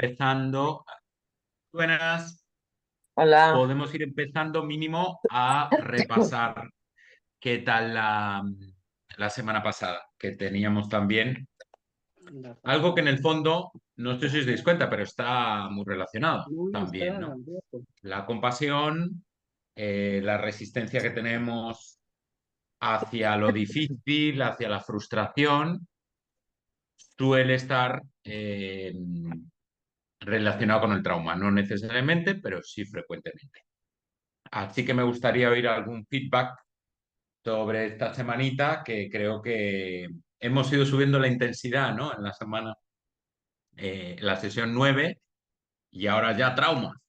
empezando. Buenas, Hola. podemos ir empezando mínimo a repasar qué tal la semana pasada, que teníamos también algo que en el fondo, no sé si os dais cuenta, pero está muy relacionado también, ¿no? La compasión, la resistencia que tenemos hacia lo difícil, hacia la frustración, suele estar relacionado con el trauma, no necesariamente, pero sí frecuentemente. Así que me gustaría oír algún feedback sobre esta semanita, que creo que hemos ido subiendo la intensidad, ¿no? En la semana, la sesión 9 y ahora ya trauma.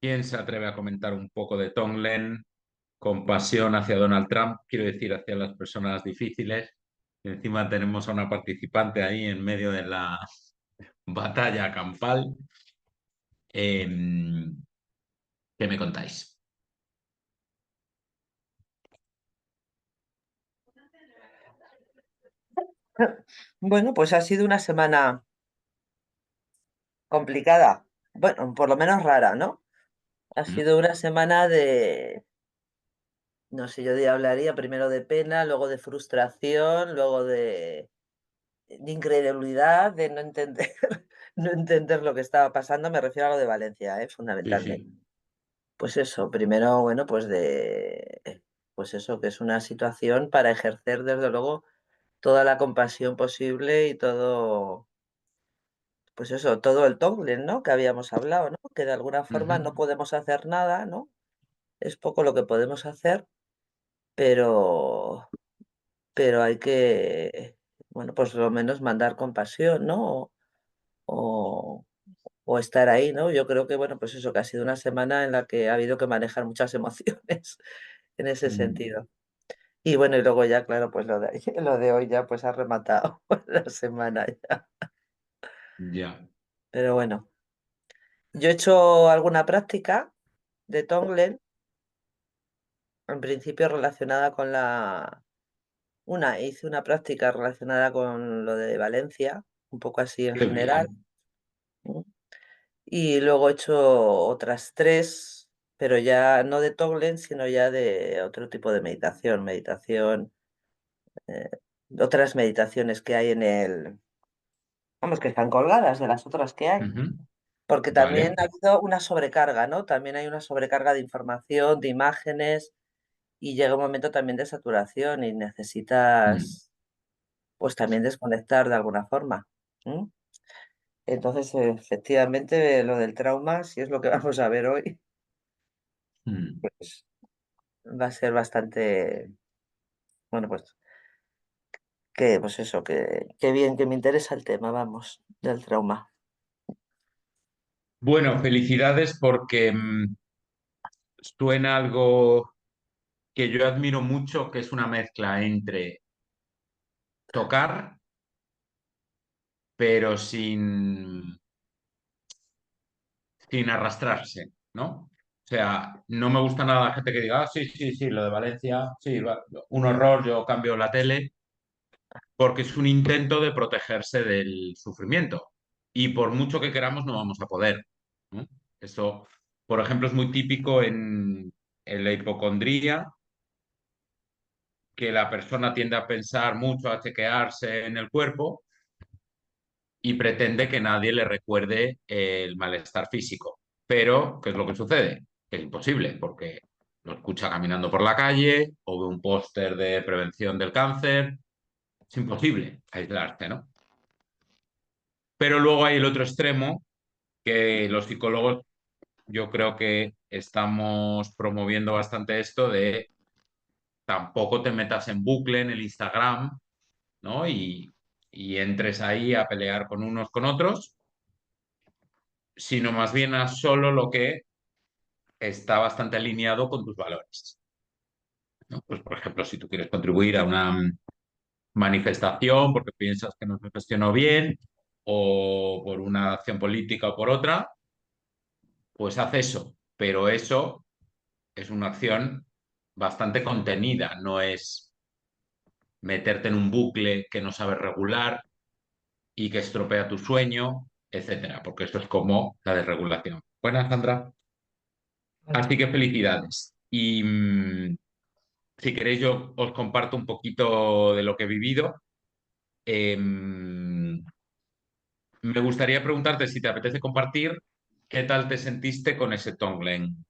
¿Quién se atreve a comentar un poco de Tonglen? Compasión hacia Donald Trump, quiero decir, hacia las personas difíciles. Encima tenemos a una participante ahí en medio de la batalla campal. ¿Qué me contáis? Bueno, pues ha sido una semana complicada. Bueno, por lo menos rara, ¿no? Ha ¿Mm? sido una semana de, no sé, hablaría primero de pena, luego de frustración, luego de incredulidad, de no entender, no entender lo que estaba pasando. Me refiero a lo de Valencia, Sí, fundamentalmente. sí. Pues eso, primero, bueno, pues eso, que es una situación para ejercer, desde luego, toda la compasión posible y todo. Pues eso, todo el Tonglen, ¿no? Que habíamos hablado, ¿no? Que de alguna forma no Ujú. podemos hacer nada, ¿no? Es poco lo que podemos hacer, pero, pero hay que, bueno, pues lo menos mandar compasión, ¿no? O, o estar ahí, ¿no? Yo creo que, bueno, pues eso, que ha sido una semana en la que ha habido que manejar muchas emociones en ese Mm. sentido. Y bueno, y luego ya, claro, pues lo de hoy ya pues ha rematado la semana ya. Ya. Pero bueno, yo he hecho alguna práctica de Tonglen. En principio relacionada con hice una práctica relacionada con lo de Valencia, un poco así en Qué general. bien. ¿No? Y luego he hecho otras tres, pero ya no de Tonglen, sino ya de otro tipo de eh, otras meditaciones que hay vamos, que están colgadas de las otras que hay. Ujú. Porque también Vale. ha habido una sobrecarga, ¿no? También hay una sobrecarga de información, de imágenes, y llega un momento también de saturación y Mm. necesitas pues también desconectar de alguna forma. ¿M? Entonces, efectivamente, lo del trauma, si es lo que vamos a ver hoy, Mm. pues va a ser bastante, bueno, pues pues eso, que bien, que me interesa el tema, vamos, del trauma. Bueno, felicidades porque suena algo que yo admiro mucho, que es una mezcla entre tocar, pero sin arrastrarse, ¿no? O sea, no me gusta nada la gente que diga, sí, sí, sí, lo de Valencia, sí, un horror, yo cambio la tele, porque es un intento de protegerse del sufrimiento. Y por mucho que queramos, no vamos a poder, ¿no? Eso, por ejemplo, es muy típico en la hipocondría, que la persona tiende a pensar mucho, a chequearse en el cuerpo y pretende que nadie le recuerde el malestar físico. Pero, ¿qué es lo que sucede? Que es imposible, porque lo escucha caminando por la calle o ve un póster de prevención del cáncer. Es imposible aislarte, ¿no? Pero luego hay el otro extremo, que los psicólogos, yo creo que estamos promoviendo bastante esto de tampoco te metas en bucle en el Instagram, ¿no? Y entres ahí a pelear con unos con otros, sino más bien a solo lo que está bastante alineado con tus valores, ¿no? Pues, por ejemplo, si tú quieres contribuir a una manifestación porque piensas que no se gestionó bien, o por una acción política o por otra, pues haz eso. Pero eso es una acción bastante contenida, no es. meterte en un bucle que no sabes regular y que estropea tu sueño, etcétera, porque eso es como la desregulación. Buenas, Sandra. Así que felicidades. Y si queréis, yo os comparto un poquito de lo que he vivido. Me gustaría preguntarte si te apetece compartir qué tal te sentiste con ese Tonglen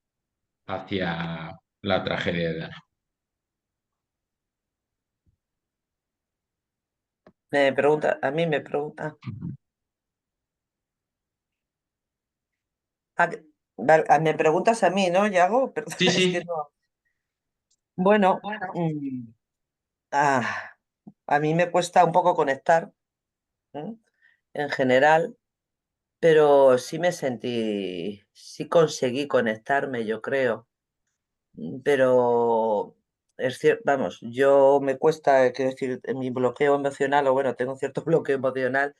hacia la tragedia de Dana. Me pregunta, a mí me pregunta. Ah, vale, me preguntas a mí, ¿no, Yago? Perdón, Sí, es que sí. no. Bueno, ah, a mí me cuesta un poco conectar, ¿eh? En general, pero sí me sentí, sí conseguí conectarme, yo creo. Pero es cierto, vamos, yo me cuesta, quiero decir, en mi bloqueo emocional, o bueno, tengo cierto bloqueo emocional,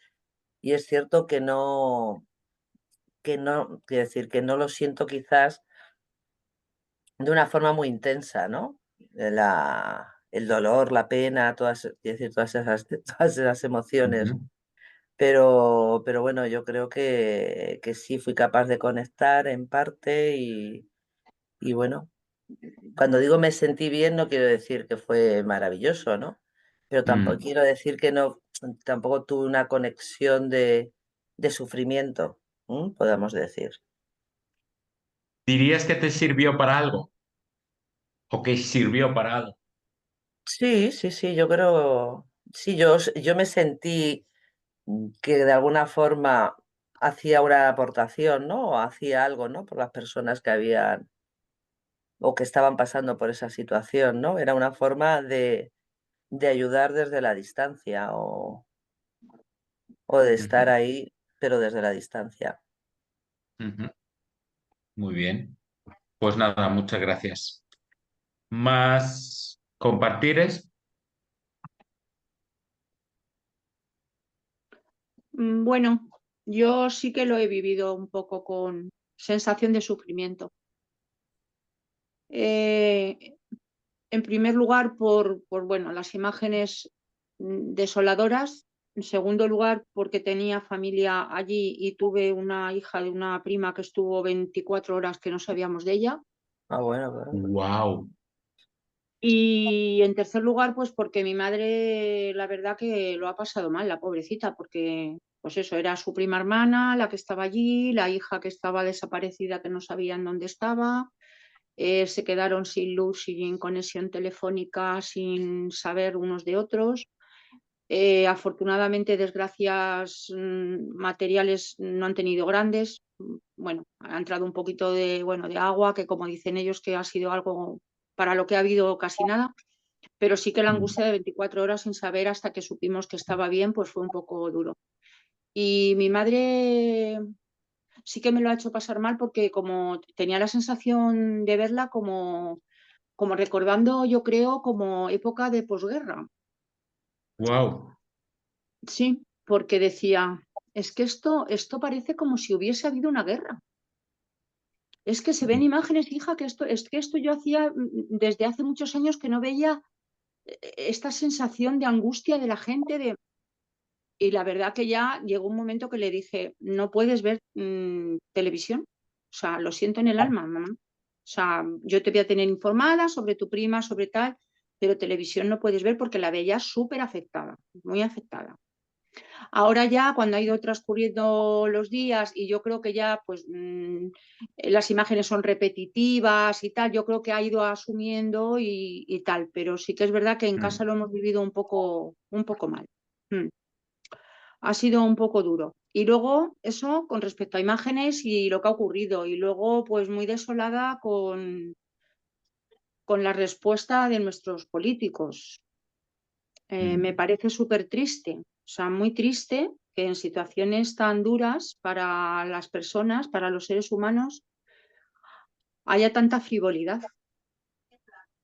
y es cierto quiero decir, que no lo siento quizás de una forma muy intensa, ¿no? El dolor, la pena, quiero decir, todas esas emociones. Ujú, Pero bueno, yo creo que sí fui capaz de conectar en parte y bueno, cuando digo me sentí bien no quiero decir que fue maravilloso, ¿no? Pero tampoco mm. quiero decir que no, tampoco tuve una conexión de sufrimiento, podemos decir. ¿Dirías que te sirvió para algo o que sirvió para algo? Sí, sí, sí, yo creo, sí, yo me sentí que de alguna forma hacía una aportación, ¿no? O hacía algo, ¿no? Por las personas que habían o que estaban pasando por esa situación, ¿no? Era una forma de ayudar desde la distancia o de estar Ujú, ahí, pero desde la distancia. ujú. Muy bien. Pues nada, muchas gracias. ¿Más compartires? Bueno, yo sí que lo he vivido un poco con sensación de sufrimiento. Eh, en primer lugar, por bueno, las imágenes desoladoras. En segundo lugar, porque tenía familia allí y tuve una hija de una prima que estuvo 24 horas que no sabíamos de ella. Ah, bueno, bueno. Wow. Y en tercer lugar, pues porque mi madre, la verdad que lo ha pasado mal, la pobrecita, porque pues eso, era su prima hermana, la que estaba allí, la hija que estaba desaparecida, que no sabían dónde estaba, se quedaron sin luz, sin conexión telefónica, sin saber unos de otros. Afortunadamente, desgracias materiales no han tenido grandes. Bueno, ha entrado un poquito de, bueno, de agua, que como dicen ellos, que ha sido algo para lo que ha habido casi nada, pero sí que la angustia de 24 horas sin saber hasta que supimos que estaba bien, pues fue un poco duro. Y mi madre sí que me lo ha hecho pasar mal porque como tenía la sensación de verla como recordando, yo creo, como época de posguerra. Wow. Sí, porque decía, es que esto parece como si hubiese habido una guerra. Es que se ven imágenes, hija, es que esto yo hacía desde hace muchos años que no veía esta sensación de angustia de la gente. Y la verdad que ya llegó un momento que le dije, no puedes ver televisión. O sea, lo siento en el alma, mamá. O sea, yo te voy a tener informada sobre tu prima, sobre tal, pero televisión no puedes ver porque la veía súper afectada, muy afectada. Ahora ya, cuando ha ido transcurriendo los días y yo creo que ya pues las imágenes son repetitivas y tal, yo creo que ha ido asumiendo y tal, pero sí que es verdad que en casa Mm, lo hemos vivido un poco mal. Mm. Ha sido un poco duro. Y luego eso con respecto a imágenes y lo que ha ocurrido. Y luego pues muy desolada con la respuesta de nuestros políticos. Me mm. parece súper triste, o sea, muy triste que en situaciones tan duras para las personas, para los seres humanos, haya tanta frivolidad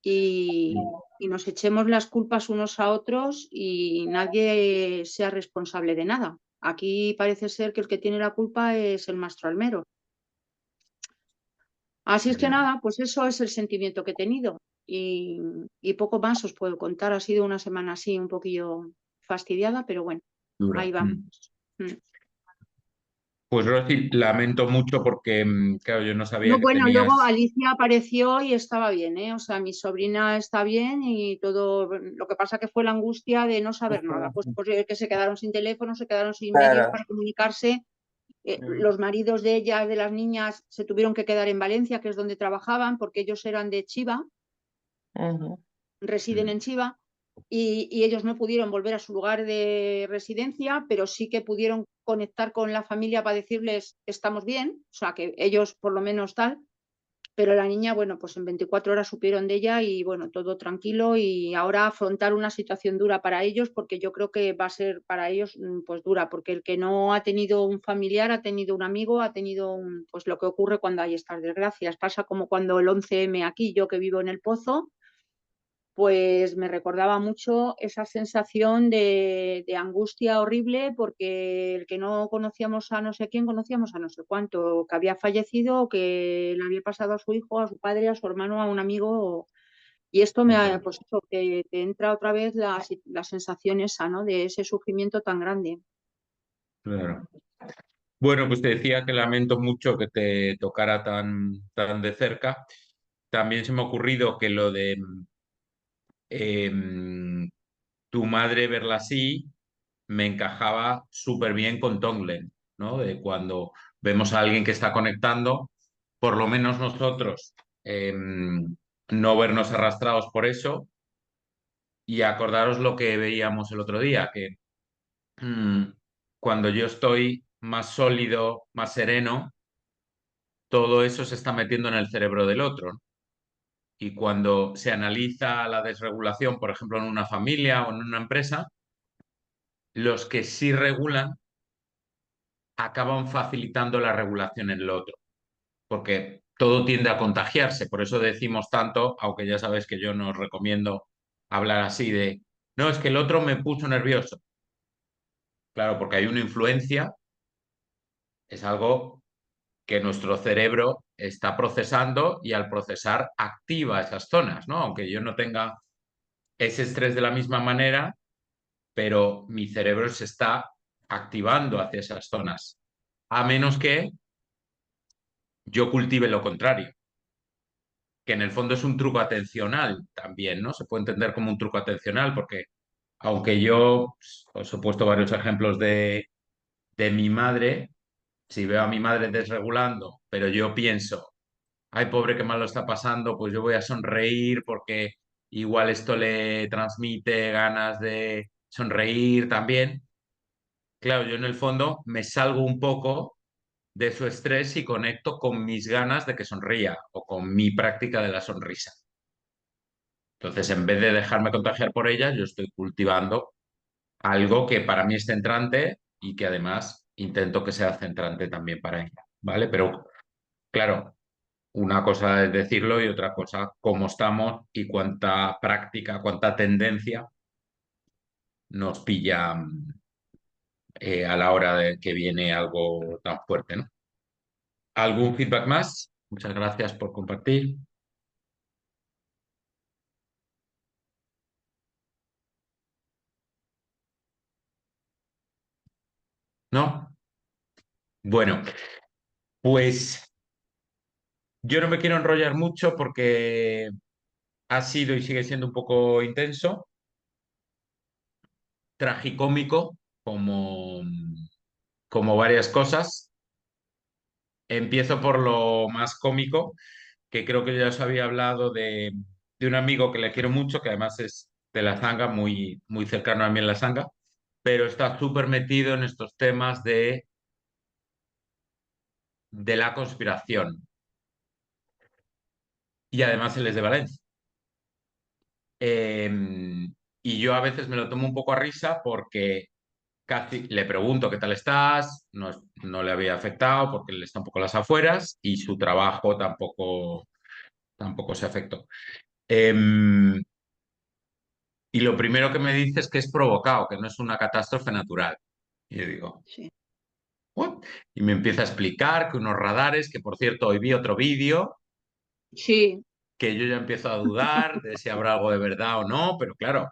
y nos echemos las culpas unos a otros y nadie sea responsable de nada. Aquí parece ser que el que tiene la culpa es el maestro Almero. Así es que Ya. nada, pues eso es el sentimiento que he tenido. y poco más os puedo contar. Ha sido una semana así un poquillo fastidiada, pero bueno, Dura. ahí vamos. Mm. Pues Rosy, lamento mucho porque, claro, yo no sabía No, que bueno, luego tenías... Alicia apareció y estaba bien, ¿eh? O sea, mi sobrina está bien y todo. Lo que pasa que fue la angustia de no saber nada. Pues, Ujú. que se quedaron sin teléfono, se quedaron sin medios Claro. para comunicarse. Mm. Los maridos de ellas, de las niñas, se tuvieron que quedar en Valencia, que es donde trabajaban, porque ellos eran de Chiva, Ujú. residen en Chiva, y ellos no pudieron volver a su lugar de residencia, pero sí que pudieron conectar con la familia para decirles estamos bien, o sea, que ellos por lo menos tal. Pero la niña, bueno, pues en 24 horas supieron de ella y bueno, todo tranquilo y ahora afrontar una situación dura para ellos porque yo creo que va a ser para ellos pues dura, porque el que no ha tenido un familiar, ha tenido un amigo, ha tenido pues lo que ocurre cuando hay estas desgracias. Pasa como cuando el 11M aquí, yo que vivo en El Pozo, pues me recordaba mucho esa sensación de angustia horrible porque el que no conocíamos a no sé quién, conocíamos a no sé cuánto, que había fallecido o que le había pasado a su hijo, a su padre, a su hermano, a un amigo. Y esto pues eso, que te entra otra vez la sensación esa, ¿no? De ese sufrimiento tan grande. Claro. Bueno, pues te decía que lamento mucho que te tocara tan de cerca. También se me ha ocurrido que lo de em, tu madre verla así me encajaba súper bien con Tonglen, ¿no? De cuando vemos a alguien que está conectando, por lo menos nosotros, no vernos arrastrados por eso y acordaros lo que veíamos el otro día, que mm, cuando yo estoy más sólido, más sereno, todo eso se está metiendo en el cerebro del otro, ¿no? Y cuando se analiza la desregulación, por ejemplo, en una familia o en una empresa, los que sí regulan acaban facilitando la regulación en el otro, porque todo tiende a contagiarse. Por eso decimos tanto, aunque ya sabes que yo no os recomiendo hablar así de, no, es que el otro me puso nervioso. Claro, porque hay una influencia, es algo que nuestro cerebro está procesando y al procesar activa esas zonas, ¿no? Aunque yo no tenga ese estrés de la misma manera, pero mi cerebro se está activando hacia esas zonas, a menos que yo cultive lo contrario, que en el fondo es un truco atencional también, ¿no? Se puede entender como un truco atencional porque aunque yo os he puesto varios ejemplos de mi madre, si veo a mi madre desregulando, pero yo pienso, ay, pobre, qué mal lo está pasando, pues yo voy a sonreír porque igual esto le transmite ganas de sonreír también. Claro, yo en el fondo me salgo un poco de su estrés y conecto con mis ganas de que sonría o con mi práctica de la sonrisa. Entonces, en vez de dejarme contagiar por ella, yo estoy cultivando algo que para mí es centrante y que además intento que sea centrante también para ella, ¿vale? Pero claro, una cosa es decirlo y otra cosa cómo estamos y cuánta práctica, cuánta tendencia nos pilla a la hora de que viene algo tan fuerte, ¿no? ¿Algún feedback más? Muchas gracias por compartir. ¿No? Bueno, pues yo no me quiero enrollar mucho porque ha sido y sigue siendo un poco intenso, tragicómico, como varias cosas. Empiezo por lo más cómico, que creo que ya os había hablado de un amigo que le quiero mucho, que además es de la Zanga, muy, muy cercano a mí en la Zanga, pero está súper metido en estos temas de la conspiración. Y además él es de Valencia. Eh, y yo a veces me lo tomo un poco a risa porque casi le pregunto qué tal estás, no, no le había afectado porque él está un poco a las afueras y su trabajo tampoco se afectó. Eh, y lo primero que me dice es que es provocado, que no es una catástrofe natural. Y yo digo, Sí. ¿what? Y me empieza a explicar que unos radares, que por cierto, hoy vi otro vídeo, Sí, que yo ya empiezo a dudar de si habrá algo de verdad o no, pero claro,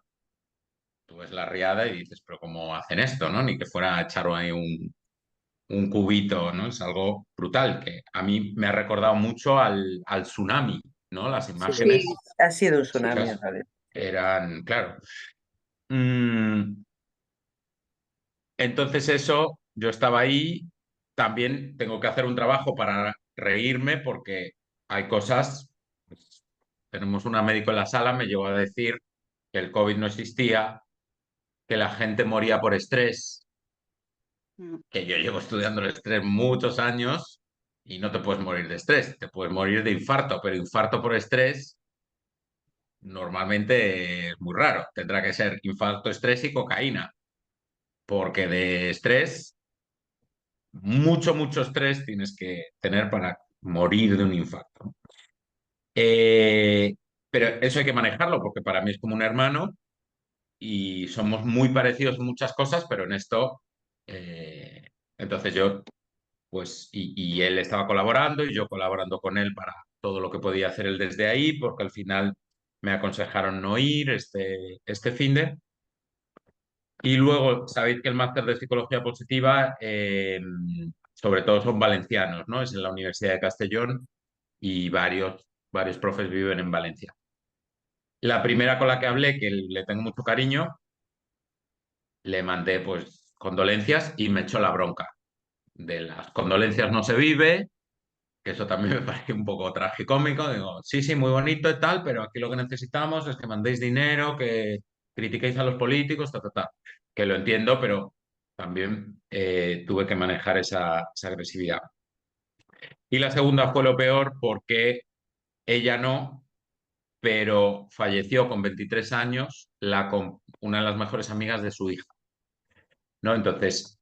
tú ves la riada y dices, pero ¿cómo hacen esto, no? Ni que fuera a echar ahí un cubito, ¿no? Es algo brutal, que a mí me ha recordado mucho al tsunami, ¿no? Las Sí, Sí, imágenes, ha sido un tsunami en chicas, realidad. eran, claro. Mm, entonces eso, yo estaba ahí, también tengo que hacer un trabajo para reírme porque hay cosas, pues, tenemos una médico en la sala, me llegó a decir que el COVID no existía, que la gente moría por estrés, mm, que yo llevo estudiando el estrés muchos años y no te puedes morir de estrés, te puedes morir de infarto, pero infarto por estrés normalmente es muy raro, tendrá que ser infarto, estrés y cocaína, porque de estrés mucho estrés tienes que tener para morir de un infarto. Eh, pero eso hay que manejarlo porque para mí es como un hermano y somos muy parecidos en muchas cosas, pero en esto, entonces yo, pues, y él estaba colaborando y yo colaborando con él para todo lo que podía hacer él desde ahí, porque al final me aconsejaron no ir este finde. Y luego, sabéis que el máster de psicología positiva, sobre todo son valencianos, ¿no? Es en la Universidad de Castellón y varios profes viven en Valencia. La primera con la que hablé, que le tengo mucho cariño, le mandé pues condolencias y me echó la bronca. De las condolencias no se vive, que eso también me parece un poco tragicómico. Digo, sí, sí, muy bonito y tal, pero aquí lo que necesitamos es que mandéis dinero, que critiquéis a los políticos, que lo entiendo, pero también tuve que manejar esa agresividad. Y la segunda fue lo peor porque ella no, pero falleció con 23 años una de las mejores amigas de su hija, ¿no? Entonces,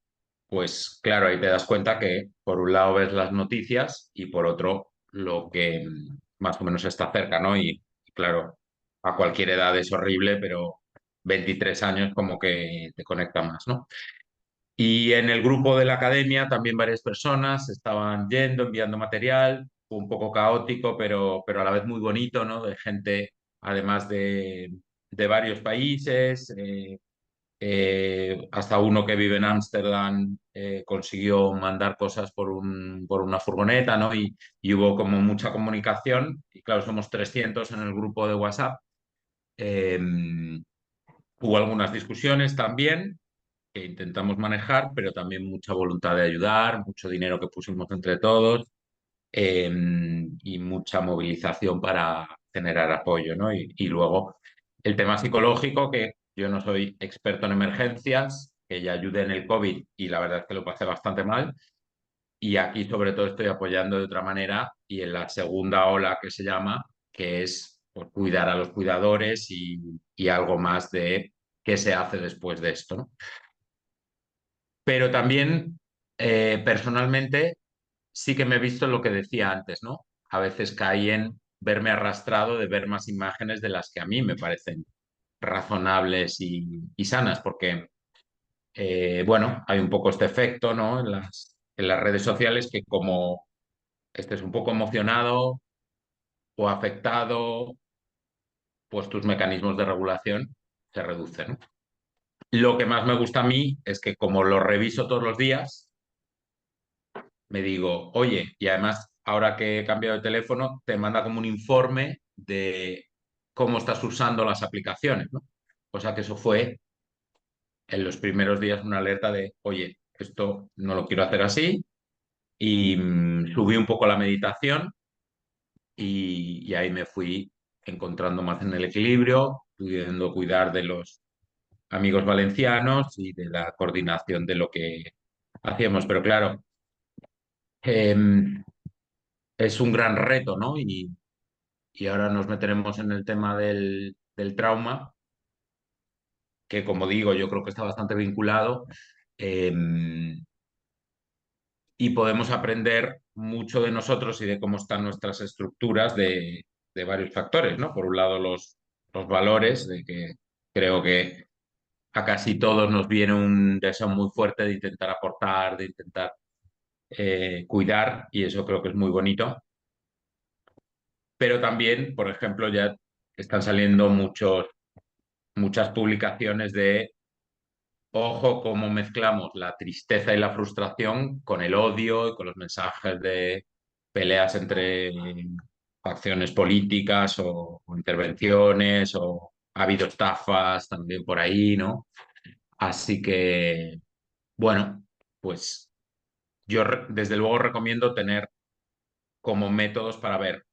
pues claro, ahí te das cuenta que por un lado ves las noticias y por otro lo que más o menos está cerca, ¿no? Y claro, a cualquier edad es horrible, pero 23 años como que te conecta más, ¿no? Y en el grupo de la academia también varias personas estaban yendo, enviando material, fue un poco caótico, pero a la vez muy bonito, ¿no? De gente, además de varios países, hasta uno que vive en Ámsterdam consiguió mandar cosas por una furgoneta, ¿no? Y hubo como mucha comunicación, y claro, somos 300 en el grupo de WhatsApp. Eh, Hubo algunas discusiones también que intentamos manejar, pero también mucha voluntad de ayudar, mucho dinero que pusimos entre todos eh, y mucha movilización para generar apoyo, ¿no? Y luego el tema psicológico, que yo no soy experto en emergencias, que ya ayudé en el COVID y la verdad es que lo pasé bastante mal. Y aquí sobre todo estoy apoyando de otra manera y en la segunda ola que se llama, que es pues, cuidar a los cuidadores y algo más de qué se hace después de esto, ¿no? Pero también personalmente sí que me he visto en lo que decía antes, ¿no? A veces caí en verme arrastrado de ver más imágenes de las que a mí me parecen razonables y sanas, porque, bueno, hay un poco este efecto, ¿no? En las redes sociales que como estés un poco emocionado o afectado, pues tus mecanismos de regulación se reducen, ¿no? Lo que más me gusta a mí es que como lo reviso todos los días, me digo, oye, y además, ahora que he cambiado de teléfono, te manda como un informe de cómo estás usando las aplicaciones, ¿no? O sea que eso fue en los primeros días una alerta de, oye, esto no lo quiero hacer así, y subí un poco la meditación y ahí me fui encontrando más en el equilibrio, pudiendo cuidar de los amigos valencianos y de la coordinación de lo que hacíamos. Pero claro, em, es un gran reto, ¿no? Y ahora nos meteremos en el tema del trauma, que como digo, yo creo que está bastante vinculado eh, y podemos aprender mucho de nosotros y de cómo están nuestras estructuras de varios factores, ¿no? Por un lado, los valores, de que creo que a casi todos nos viene un deseo muy fuerte de intentar aportar, de intentar cuidar, y eso creo que es muy bonito. Pero también, por ejemplo, ya están saliendo muchas publicaciones de, ojo, cómo mezclamos la tristeza y la frustración con el odio y con los mensajes de peleas entre facciones políticas o intervenciones, o ha habido estafas también por ahí, ¿no? Así que, bueno, pues yo desde luego recomiendo tener como métodos para ver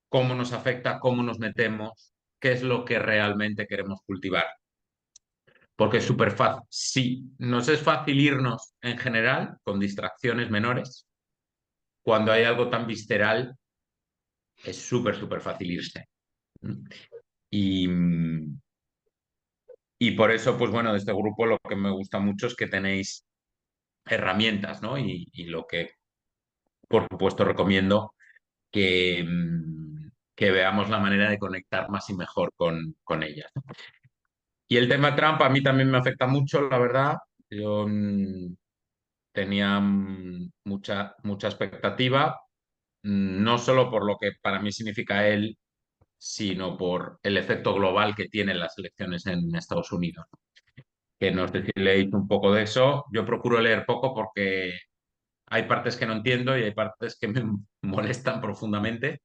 cómo nos afecta, cómo nos metemos, qué es lo que realmente queremos cultivar. Porque es súper fácil. Sí, nos es fácil irnos en general con distracciones menores. Cuando hay algo tan visceral, es súper fácil irse. Y, y por eso, pues bueno, de este grupo lo que me gusta mucho es que tenéis herramientas, ¿no? Y lo que, por supuesto, recomiendo que, que veamos la manera de conectar más y mejor con ellas. Y el tema Trump a mí también me afecta mucho, la verdad. Yo tenía mucha expectativa, no solo por lo que para mí significa él, sino por el efecto global que tienen las elecciones en Estados Unidos. Que no sé si leéis un poco de eso. Yo procuro leer poco porque hay partes que no entiendo y hay partes que me molestan profundamente.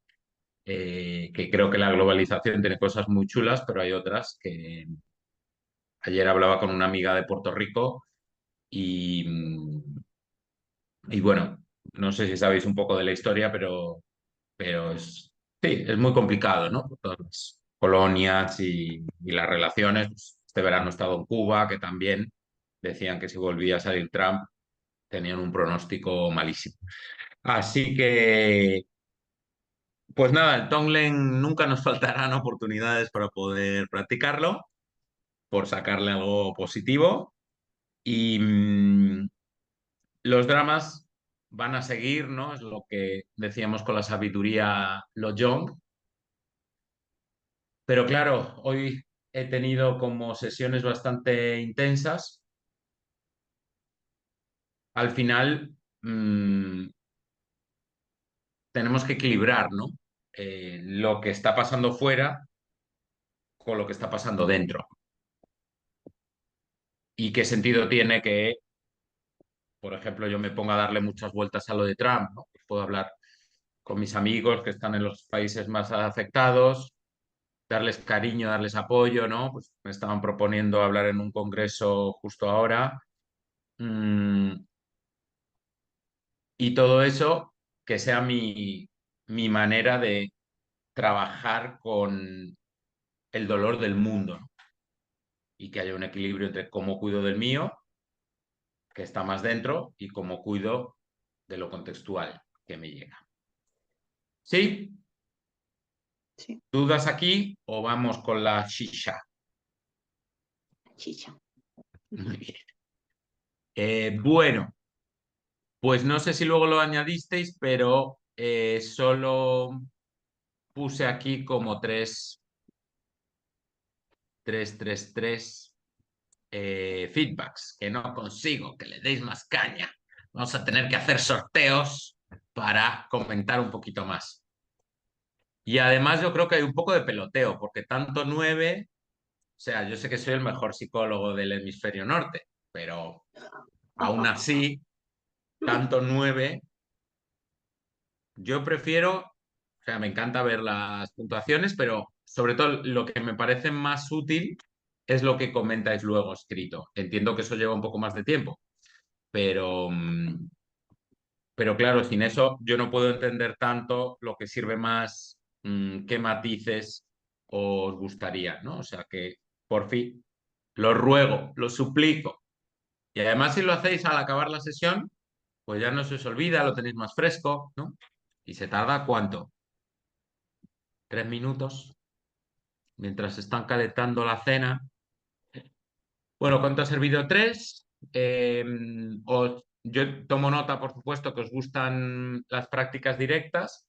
Que creo que la globalización tiene cosas muy chulas, pero hay otras que... Ayer hablaba con una amiga de Puerto Rico y bueno, no sé si sabéis un poco de la historia, pero sí, es muy complicado, ¿no? Todas las colonias y las relaciones. Pues, este verano he estado en Cuba, que también decían que si volvía a salir Trump tenían un pronóstico malísimo. Así que, pues nada, el Tonglen nunca nos faltarán oportunidades para poder practicarlo, por sacarle algo positivo. Y los dramas van a seguir, ¿no? Es lo que decíamos con la sabiduría Lo Jong. Pero claro, hoy he tenido como sesiones bastante intensas. Al final, tenemos que equilibrar, ¿no? Lo que está pasando fuera con lo que está pasando dentro. ¿Y qué sentido tiene que, por ejemplo, yo me ponga a darle muchas vueltas a lo de Trump, ¿no? Pues puedo hablar con mis amigos que están en los países más afectados, darles cariño, darles apoyo, ¿no? Pues me estaban proponiendo hablar en un congreso justo ahora. Mm, y todo eso que sea mi manera de trabajar con el dolor del mundo, ¿no? Y que haya un equilibrio entre cómo cuido del mío, que está más dentro, y cómo cuido de lo contextual que me llega. ¿Sí? Sí, ¿Dudas aquí o vamos con la shisha? chicha. Muy bien. Bueno, pues no sé si luego lo añadisteis, pero solo puse aquí como tres feedbacks que no consigo que le deis más caña. Vamos a tener que hacer sorteos para comentar un poquito más. Y además yo creo que hay un poco de peloteo, porque tanto 9, o sea, yo sé que soy el mejor psicólogo del hemisferio norte, pero aún así, tanto 9, yo prefiero, o sea, me encanta ver las puntuaciones, pero sobre todo lo que me parece más útil es lo que comentáis luego escrito. Entiendo que eso lleva un poco más de tiempo, pero, pero claro, sin eso yo no puedo entender tanto lo que sirve más, qué matices os gustaría, ¿no? O sea que, por fin, lo ruego, lo suplico. Y además si lo hacéis al acabar la sesión, pues ya no se os olvida, lo tenéis más fresco, ¿no? ¿Y se tarda cuánto? 3 minutos, mientras están calentando la cena. Bueno, ¿cuánto ha servido? Tres. Yo tomo nota, por supuesto, que os gustan las prácticas directas.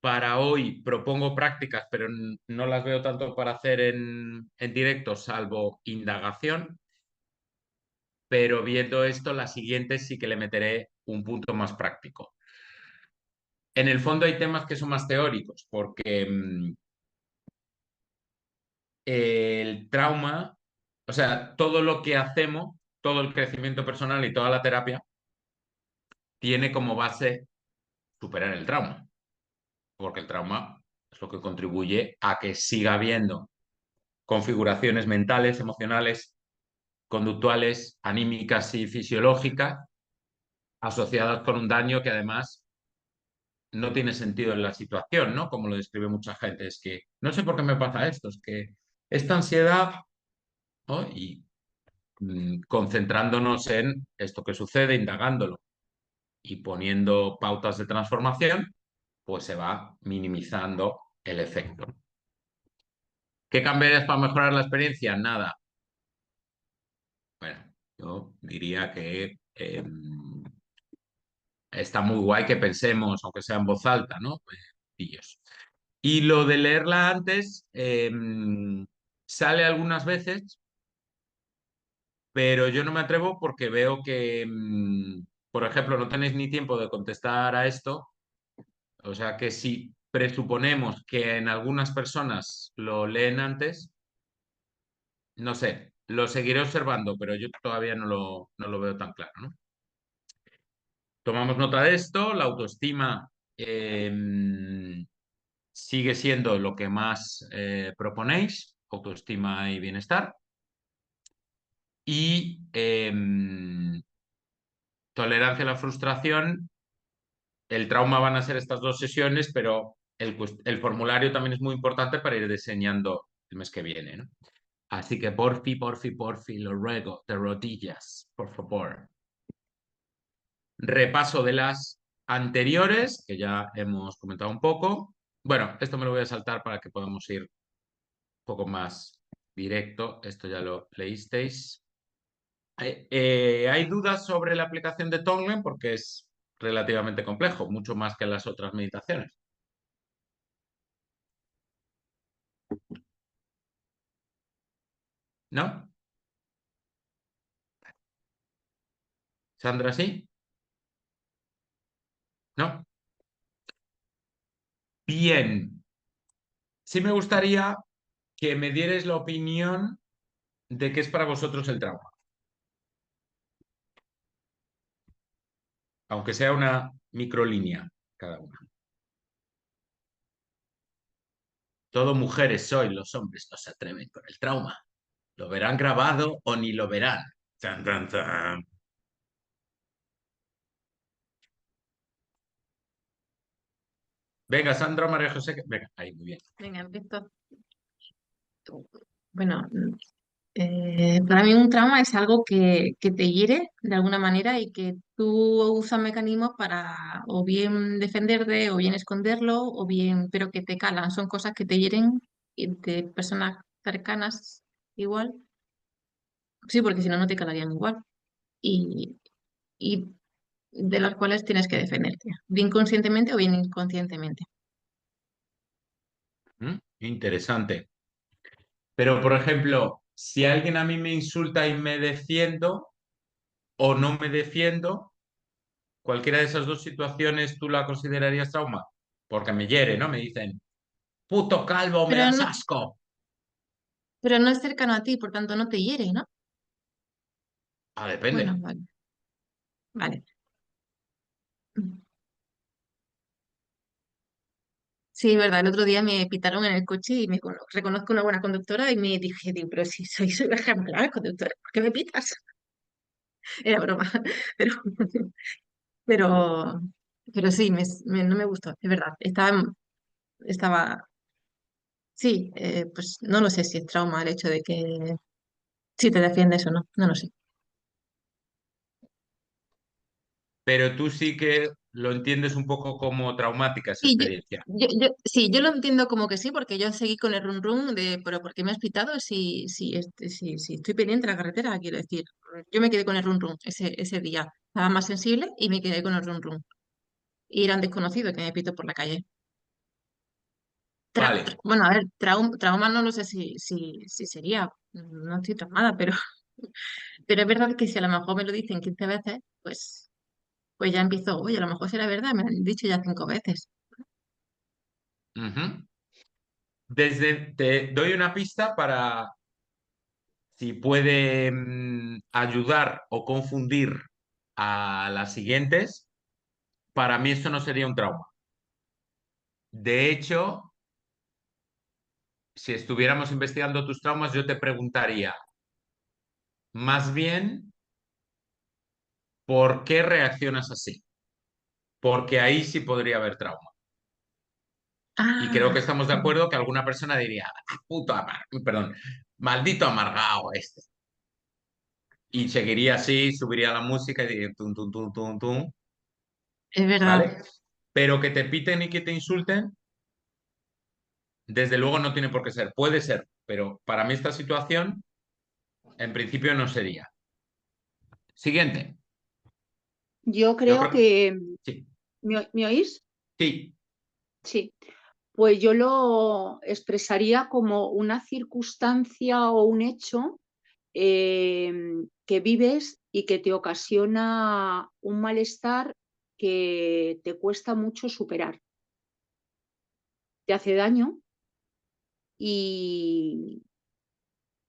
Para hoy propongo prácticas, pero no las veo tanto para hacer en directo, salvo indagación. Pero viendo esto, la siguiente sí que le meteré un punto más práctico. en el fondo hay temas que son más teóricos, porque el trauma, o sea, todo lo que hacemos, todo el crecimiento personal y toda la terapia tiene como base superar el trauma, porque el trauma es lo que contribuye a que siga habiendo configuraciones mentales, emocionales, conductuales, anímicas y fisiológicas asociadas con un daño que además no tiene sentido en la situación, ¿no? Como lo describe mucha gente, es que no sé por qué me pasa esto, es que esta ansiedad, ¿no? Y concentrándonos en esto que sucede, indagándolo y poniendo pautas de transformación, pues se va minimizando el efecto. ¿Qué cambiarías para mejorar la experiencia? Nada. Bueno, yo diría que está muy guay que pensemos, aunque sea en voz alta, ¿no? Pillos. Y lo de leerla antes sale algunas veces, pero yo no me atrevo porque veo que, por ejemplo, no tenéis ni tiempo de contestar a esto. O sea que si presuponemos que en algunas personas lo leen antes, no sé, lo seguiré observando, pero yo todavía no lo veo tan claro, ¿no? Tomamos nota de esto, la autoestima sigue siendo lo que más proponéis, autoestima y bienestar. Y tolerancia a la frustración, el trauma van a ser estas 2 sesiones, pero el formulario también es muy importante para ir diseñando el mes que viene, ¿no? Así que porfi, lo ruego, de rodillas, por favor. Repaso de las anteriores, que ya hemos comentado un poco. Bueno, esto me lo voy a saltar para que podamos ir un poco más directo. Esto ya lo leísteis. Hay dudas sobre la aplicación de Tonglen porque es relativamente complejo, mucho más que las otras meditaciones. ¿No? ¿Sandra, sí? ¿No? Bien. Sí me gustaría que me dierais la opinión de qué es para vosotros el trauma. Aunque sea una microlínea cada una. Todo mujeres sois, los hombres no se atreven con el trauma. Lo verán grabado o ni lo verán. Tan, tan, tan. Venga, Sandra, María José. Venga, ahí, muy bien. Venga, empiezo. Bueno, para mí un trauma es algo que te hiere de alguna manera y que tú usas mecanismos para o bien defenderte o bien esconderlo o bien, pero que te calan. Son cosas que te hieren y de personas cercanas igual. Sí, porque si no, no te calarían igual. Y, y de las cuales tienes que defenderte, bien conscientemente o bien inconscientemente. Interesante. Pero, por ejemplo, si alguien a mí me insulta y me defiendo o no me defiendo, cualquiera de esas 2 situaciones tú la considerarías trauma. Porque me hiere, ¿no? Me dicen, puto calvo, me Pero das no, asco. pero no es cercano a ti, por tanto no te hiere, ¿no? Ah, Bueno, depende. vale, vale. Sí, es verdad, el otro día me pitaron en el coche y reconozco una buena conductora y me dije, digo, pero si soy una ejemplar conductora, ¿por qué me pitas? Era broma, pero, pero, pero sí, no me gustó, es verdad. Estaba, sí, pues no lo sé si es trauma el hecho de que si te defiendes o no, no lo sé. Pero tú sí que lo entiendes un poco como traumática esa Sí, experiencia. sí, yo lo entiendo como que sí, porque yo seguí con el run run de, pero ¿por qué me has pitado si estoy pendiente de la carretera? Quiero decir, yo me quedé con el run run ese día. Estaba más sensible y me quedé con el run run. Y era un desconocido que me pitó por la calle. Vale, Bueno, a ver, trauma no lo sé si sería, no estoy traumada, pero, pero es verdad que si a lo mejor me lo dicen 15 veces, pues pues ya empiezo, oye, a lo mejor será verdad, me lo han dicho ya 5 veces. Ujú. Te doy una pista para si puede ayudar o confundir a las siguientes. Para mí esto no sería un trauma. De hecho, si estuviéramos investigando tus traumas, yo te preguntaría, más bien, ¿por qué reaccionas así? Porque ahí sí podría haber trauma. Y creo que Ah, estamos de acuerdo que alguna persona diría, "Ah, perdón, maldito amargado este". Y seguiría así, subiría la música y diría tum, tum, tum, tum, tum, es verdad. ¿vale? Pero que te piten y que te insulten, desde luego no tiene por qué ser. Puede ser, pero para mí esta situación, en principio, no sería. Siguiente. Yo Yo creo creo, que... sí, ¿Me oís? sí. Sí. Pues yo lo expresaría como una circunstancia o un hecho eh, que vives y que te ocasiona un malestar que te cuesta mucho superar. Te hace daño y,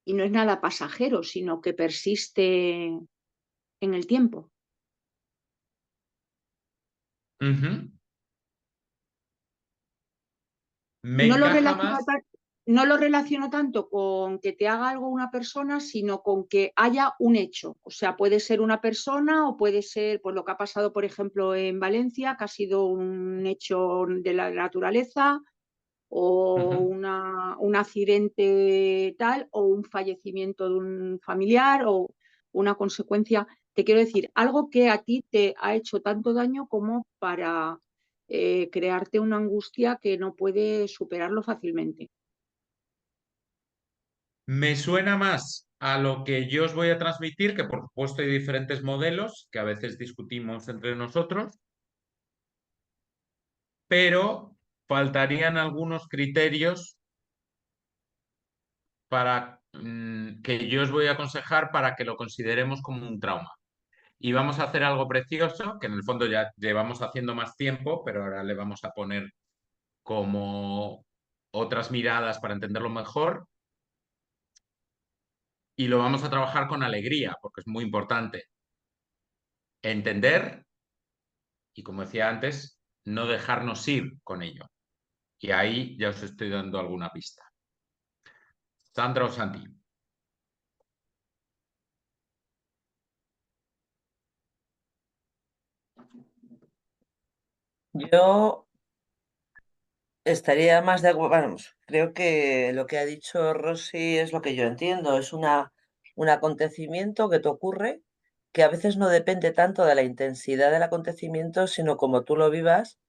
y no es nada pasajero, sino que persiste en el tiempo. Ujú. Me No lo encaja relaciono, más. no lo relaciono tanto con que te haga algo una persona, sino con que haya un hecho. O sea, puede ser una persona o puede ser pues, lo que ha pasado, por ejemplo, en Valencia, que ha sido un hecho de la naturaleza o Ujú. un accidente tal o un fallecimiento de un familiar o una consecuencia. Te quiero decir, algo que a ti te ha hecho tanto daño como para crearte una angustia que no puedes superarlo fácilmente. Me suena más a lo que yo os voy a transmitir, que por supuesto hay diferentes modelos que a veces discutimos entre nosotros, pero faltarían algunos criterios para que yo os voy a aconsejar para que lo consideremos como un trauma. Y vamos a hacer algo precioso, que en el fondo ya llevamos haciendo más tiempo, pero ahora le vamos a poner como otras miradas para entenderlo mejor y lo vamos a trabajar con alegría, porque es muy importante entender y, como decía antes, no dejarnos ir con ello. Y ahí ya os estoy dando alguna pista. Sandra o Santi. Yo estaría más de acuerdo, vamos, creo que lo que ha dicho Rosy es lo que yo entiendo, es un acontecimiento que te ocurre que a veces no depende tanto de la intensidad del acontecimiento, sino como tú lo vivas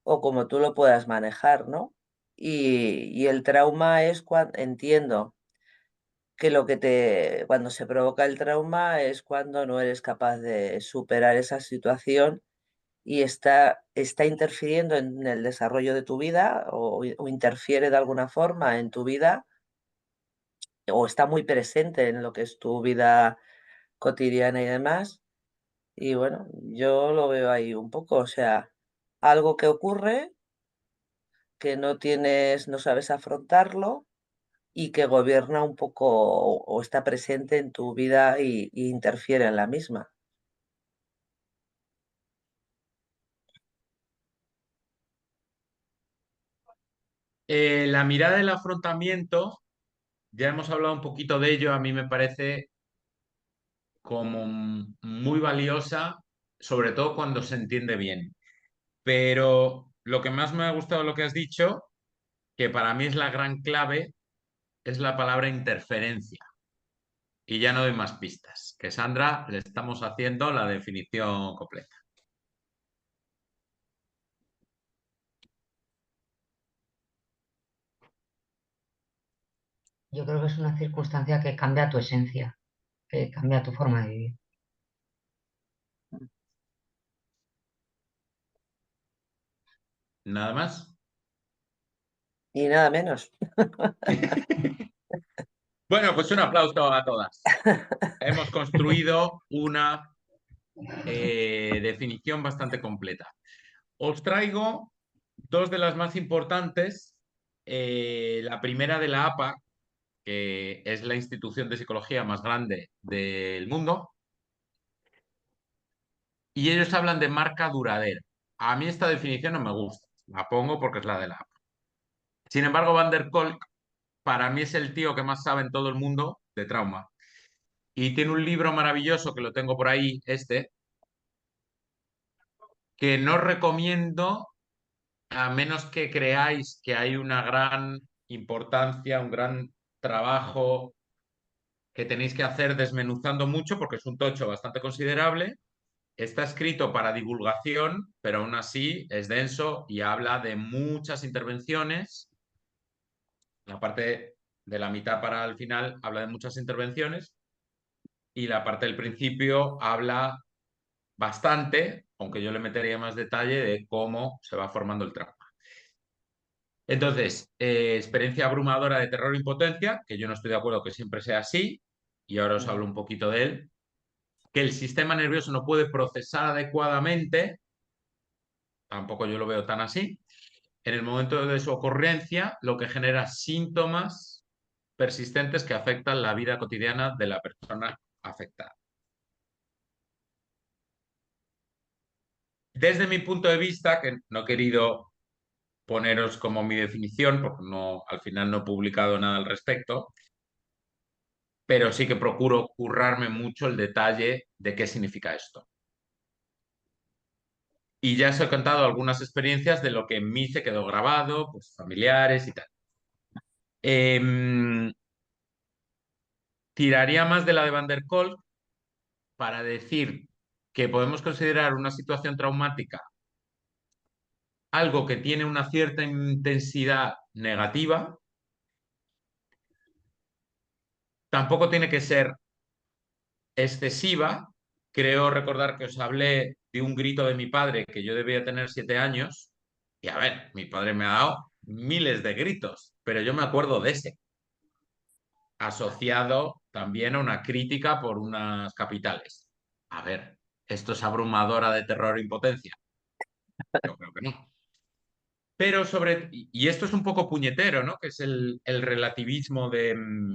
o como tú lo puedas manejar, ¿no? Y el trauma es cuando, entiendo que cuando se provoca el trauma es cuando no eres capaz de superar esa situación y está interfiriendo en el desarrollo de tu vida o interfiere de alguna forma en tu vida o está muy presente en lo que es tu vida cotidiana y demás. Y bueno, yo lo veo ahí un poco, o sea, algo que ocurre que no tienes, no sabes afrontarlo y que gobierna un poco o está presente en tu vida y interfiere en la misma. La mirada del afrontamiento, ya hemos hablado un poquito de ello, a mí me parece como muy valiosa, sobre todo cuando se entiende bien. Pero lo que más me ha gustado de lo que has dicho, que para mí es la gran clave, es la palabra interferencia. Y ya no doy más pistas, que Sandra le estamos haciendo la definición completa. Yo creo que es una circunstancia que cambia tu esencia, que cambia tu forma de vivir. ¿Nada más? Y nada menos. Bueno, pues un aplauso a todas. Hemos construido una definición bastante completa. Os traigo dos de las más importantes. La primera de la APA, que es la institución de psicología más grande del mundo, y ellos hablan de marca duradera. A mí esta definición no me gusta, la pongo porque es la de la APA. Sin embargo, Van der Kolk para mí es el tío que más sabe en todo el mundo de trauma. Y tiene un libro maravilloso que lo tengo por ahí, que no recomiendo a menos que creáis que hay una gran importancia, un gran trabajo que tenéis que hacer desmenuzando mucho, porque es un tocho bastante considerable. Está escrito para divulgación, pero aún así es denso y habla de muchas intervenciones. La parte de la mitad para el final habla de muchas intervenciones y la parte del principio habla bastante, aunque yo le metería más detalle de cómo se va formando el trauma. Entonces, experiencia abrumadora de terror e impotencia, que yo no estoy de acuerdo que siempre sea así, y ahora os hablo un poquito de él, que el sistema nervioso no puede procesar adecuadamente, tampoco yo lo veo tan así, en el momento de su ocurrencia, lo que genera síntomas persistentes que afectan la vida cotidiana de la persona afectada. Desde mi punto de vista, que no he querido poneros como mi definición, porque no, al final no he publicado nada al respecto, pero sí que procuro currarme mucho el detalle de qué significa esto. Y ya os he contado algunas experiencias de lo que en mí se quedó grabado, pues familiares y tal. Tiraría más de la de Van der Kolk para decir que podemos considerar una situación traumática algo que tiene una cierta intensidad negativa, tampoco tiene que ser excesiva. Creo recordar que os hablé de un grito de mi padre que yo debía tener 7 años. Y a ver, mi padre me ha dado miles de gritos, pero yo me acuerdo de ese, asociado también a una crítica por unas capitales. A ver, ¿esto es abrumadora de terror e impotencia? Yo creo que no. Pero y esto es un poco puñetero, ¿no? Que es el relativismo de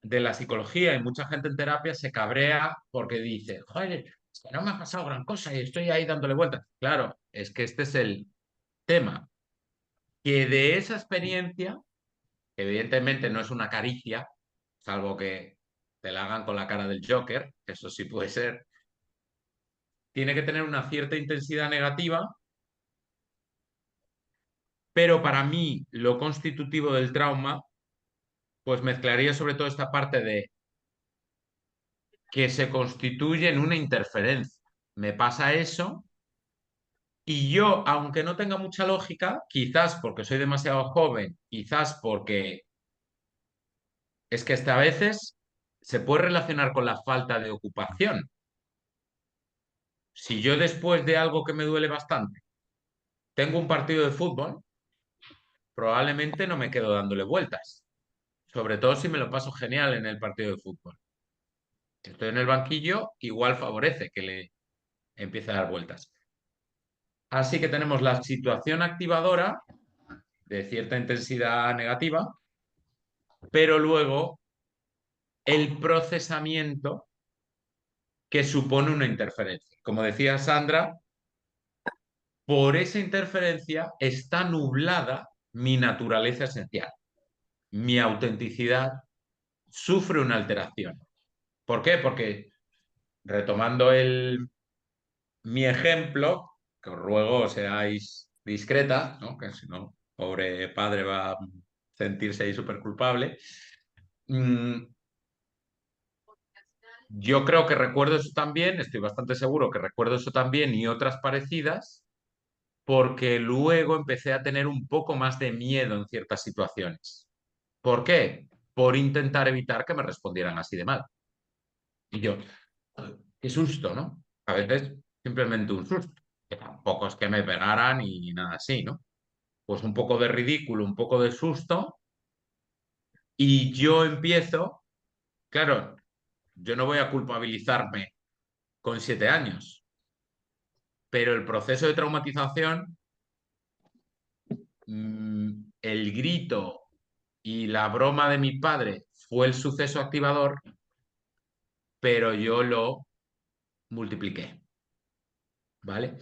la psicología y mucha gente en terapia se cabrea porque dice, joder, es que no me ha pasado gran cosa y estoy ahí dándole vueltas. Claro, es que este es el tema, que de esa experiencia, que evidentemente no es una caricia, salvo que te la hagan con la cara del Joker, eso sí puede ser, tiene que tener una cierta intensidad negativa, pero para mí lo constitutivo del trauma pues mezclaría sobre todo esta parte de que se constituye en una interferencia. Me pasa eso y yo, aunque no tenga mucha lógica, quizás porque soy demasiado joven, quizás porque es que hasta a veces se puede relacionar con la falta de ocupación. Si yo después de algo que me duele bastante, tengo un partido de fútbol, probablemente no me quedo dándole vueltas. Sobre todo si me lo paso genial en el partido de fútbol. Si estoy en el banquillo, igual favorece que le empiece a dar vueltas. Así que tenemos la situación activadora de cierta intensidad negativa, pero luego el procesamiento que supone una interferencia. Como decía Sandra, por esa interferencia está nublada mi naturaleza esencial. Mi autenticidad sufre una alteración. ¿Por qué? Porque, retomando mi ejemplo, que os ruego seáis discretas, ¿no? Que si no, pobre padre va a sentirse ahí súper culpable. Yo creo que recuerdo eso también, estoy bastante seguro que recuerdo eso también y otras parecidas, porque luego empecé a tener un poco más de miedo en ciertas situaciones. ¿Por qué? Por intentar evitar que me respondieran así de mal. Y yo, qué susto, ¿no? A veces simplemente un susto, que tampoco es que me pegaran ni nada así, ¿no? Pues un poco de ridículo, un poco de susto, y yo empiezo, claro, yo no voy a culpabilizarme con 7 años. Pero el proceso de traumatización, el grito y la broma de mi padre fue el suceso activador, pero yo lo multipliqué, ¿vale?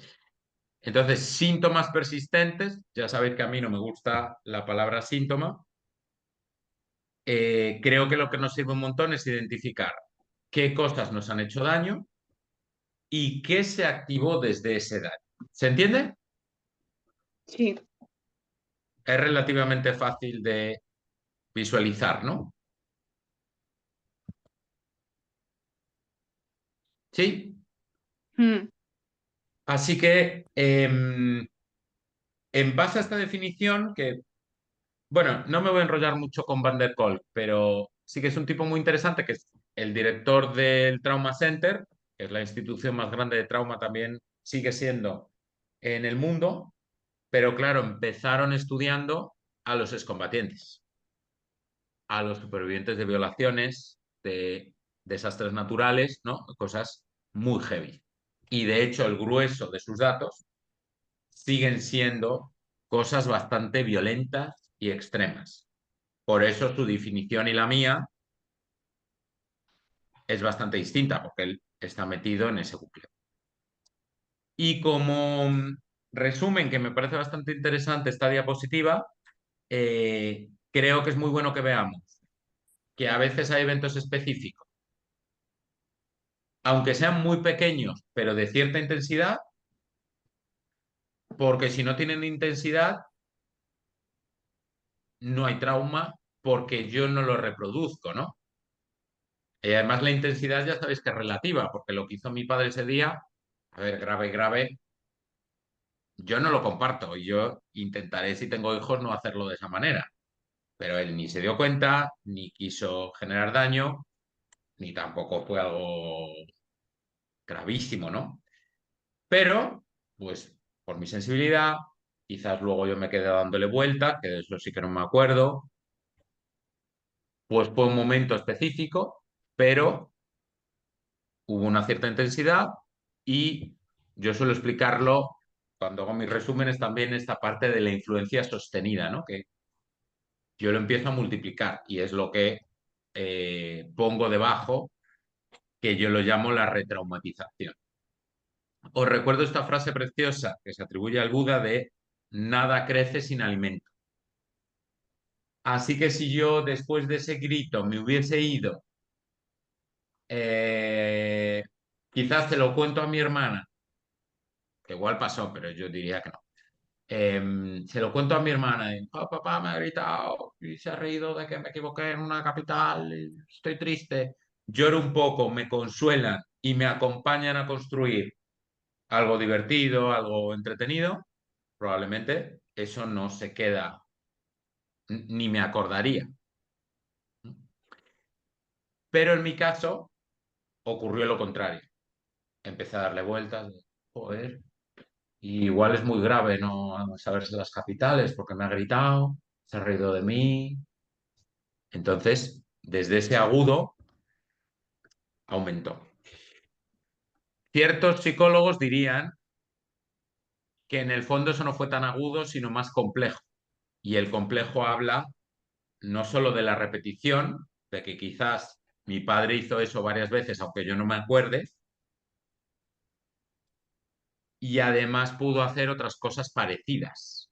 Entonces, síntomas persistentes, ya sabéis que a mí no me gusta la palabra síntoma. Creo que lo que nos sirve un montón es identificar qué cosas nos han hecho daño y qué se activó desde ese daño. ¿Se entiende? Sí. Es relativamente fácil de visualizar, ¿no? Sí. Mm. Así que, en base a esta definición, que, bueno, no me voy a enrollar mucho con Van der Kolk, pero sí que es un tipo muy interesante, que es el director del Trauma Center, que es la institución más grande de trauma también, sigue siendo en el mundo, pero claro, empezaron estudiando a los excombatientes, a los supervivientes de violaciones, de desastres naturales, ¿no? Cosas muy heavy. Y de hecho, el grueso de sus datos siguen siendo cosas bastante violentas y extremas. Por eso su definición y la mía es bastante distinta, porque él está metido en ese bucle. Y como resumen, que me parece bastante interesante esta diapositiva, creo que es muy bueno que veamos que a veces hay eventos específicos, aunque sean muy pequeños, pero de cierta intensidad, porque si no tienen intensidad, no hay trauma, porque yo no lo reproduzco, ¿no? Y además la intensidad ya sabéis que es relativa, porque lo que hizo mi padre ese día, a ver, grave, grave, yo no lo comparto y yo intentaré, si tengo hijos, no hacerlo de esa manera. Pero él ni se dio cuenta, ni quiso generar daño, ni tampoco fue algo gravísimo, ¿no? Pero, pues, por mi sensibilidad, quizás luego yo me quedé dándole vuelta, que de eso sí que no me acuerdo, pues fue un momento específico, pero hubo una cierta intensidad y yo suelo explicarlo cuando hago mis resúmenes también esta parte de la influencia sostenida, ¿no? Que yo lo empiezo a multiplicar y es lo que pongo debajo, que yo lo llamo la retraumatización. Os recuerdo esta frase preciosa que se atribuye al Buda de nada crece sin alimento. Así que si yo después de ese grito me hubiese ido, eh, quizás se lo cuento a mi hermana, que igual pasó, pero yo diría que no. Se lo cuento a mi hermana y, "Oh, papá me ha gritado y se ha reído de que me equivoqué en una capital y estoy triste". Lloro un poco, me consuelan y me acompañan a construir algo divertido, algo entretenido, probablemente eso no se queda, ni me acordaría. Pero en mi caso ocurrió lo contrario. Empecé a darle vueltas, joder, y igual es muy grave no saberse las capitales porque me ha gritado, se ha reído de mí. Entonces, desde ese agudo aumentó. Ciertos psicólogos dirían que en el fondo eso no fue tan agudo, sino más complejo. Y el complejo habla no solo de la repetición, de que quizás mi padre hizo eso varias veces, aunque yo no me acuerde, y además pudo hacer otras cosas parecidas,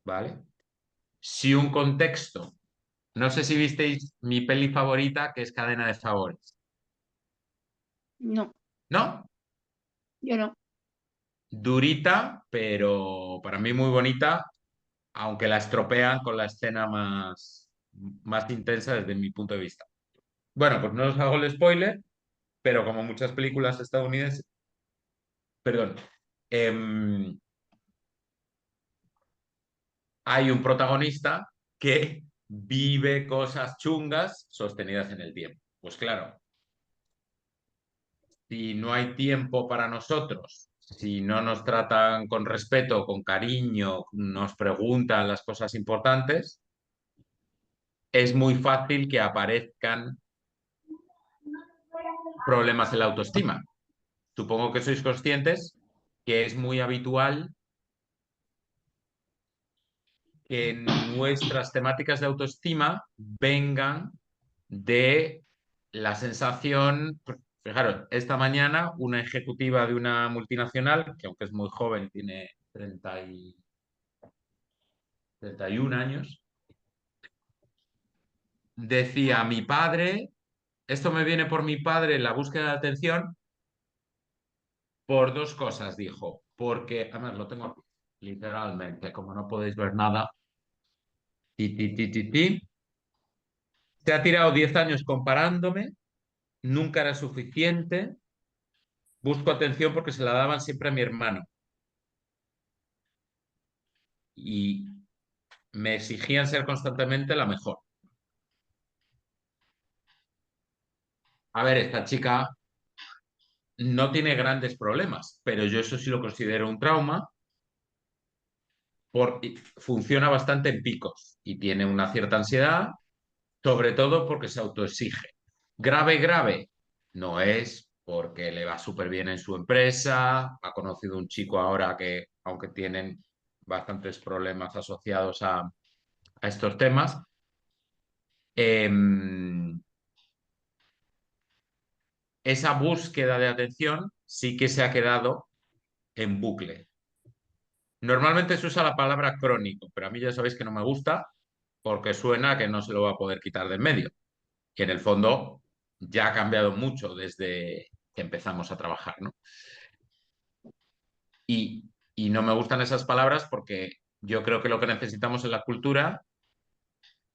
¿vale? Si un contexto, no sé si visteis mi peli favorita, que es Cadena de Favores, No, ¿no? yo no. Durita, pero para mí muy bonita, aunque la estropean con la escena más intensa desde mi punto de vista. Bueno, pues no os hago el spoiler, pero como muchas películas estadounidenses, perdón, hay un protagonista que vive cosas chungas sostenidas en el tiempo. Pues claro, si no hay tiempo para nosotros, si no nos tratan con respeto, con cariño, nos preguntan las cosas importantes, es muy fácil que aparezcan problemas en la autoestima. Supongo que sois conscientes que es muy habitual que nuestras temáticas de autoestima vengan de la sensación, fijaros, esta mañana una ejecutiva de una multinacional, que aunque es muy joven, tiene 31 años, decía, mi padre, esto me viene por mi padre en la búsqueda de atención, por dos cosas, dijo, porque, además lo tengo aquí, literalmente, como no podéis ver nada, ti, ti, ti, ti, ti. Se ha tirado 10 años comparándome, nunca era suficiente, busco atención porque se la daban siempre a mi hermano y me exigían ser constantemente la mejor. A ver, esta chica no tiene grandes problemas, pero yo eso sí lo considero un trauma porque funciona bastante en picos y tiene una cierta ansiedad, sobre todo porque se autoexige. Grave, grave, no es porque le va súper bien en su empresa, ha conocido un chico ahora que, aunque tienen bastantes problemas asociados a estos temas, eh, esa búsqueda de atención sí que se ha quedado en bucle. Normalmente se usa la palabra crónico, pero a mí ya sabéis que no me gusta porque suena a que no se lo va a poder quitar de en medio, que en el fondo ya ha cambiado mucho desde que empezamos a trabajar, ¿no? Y no me gustan esas palabras porque yo creo que lo que necesitamos en la cultura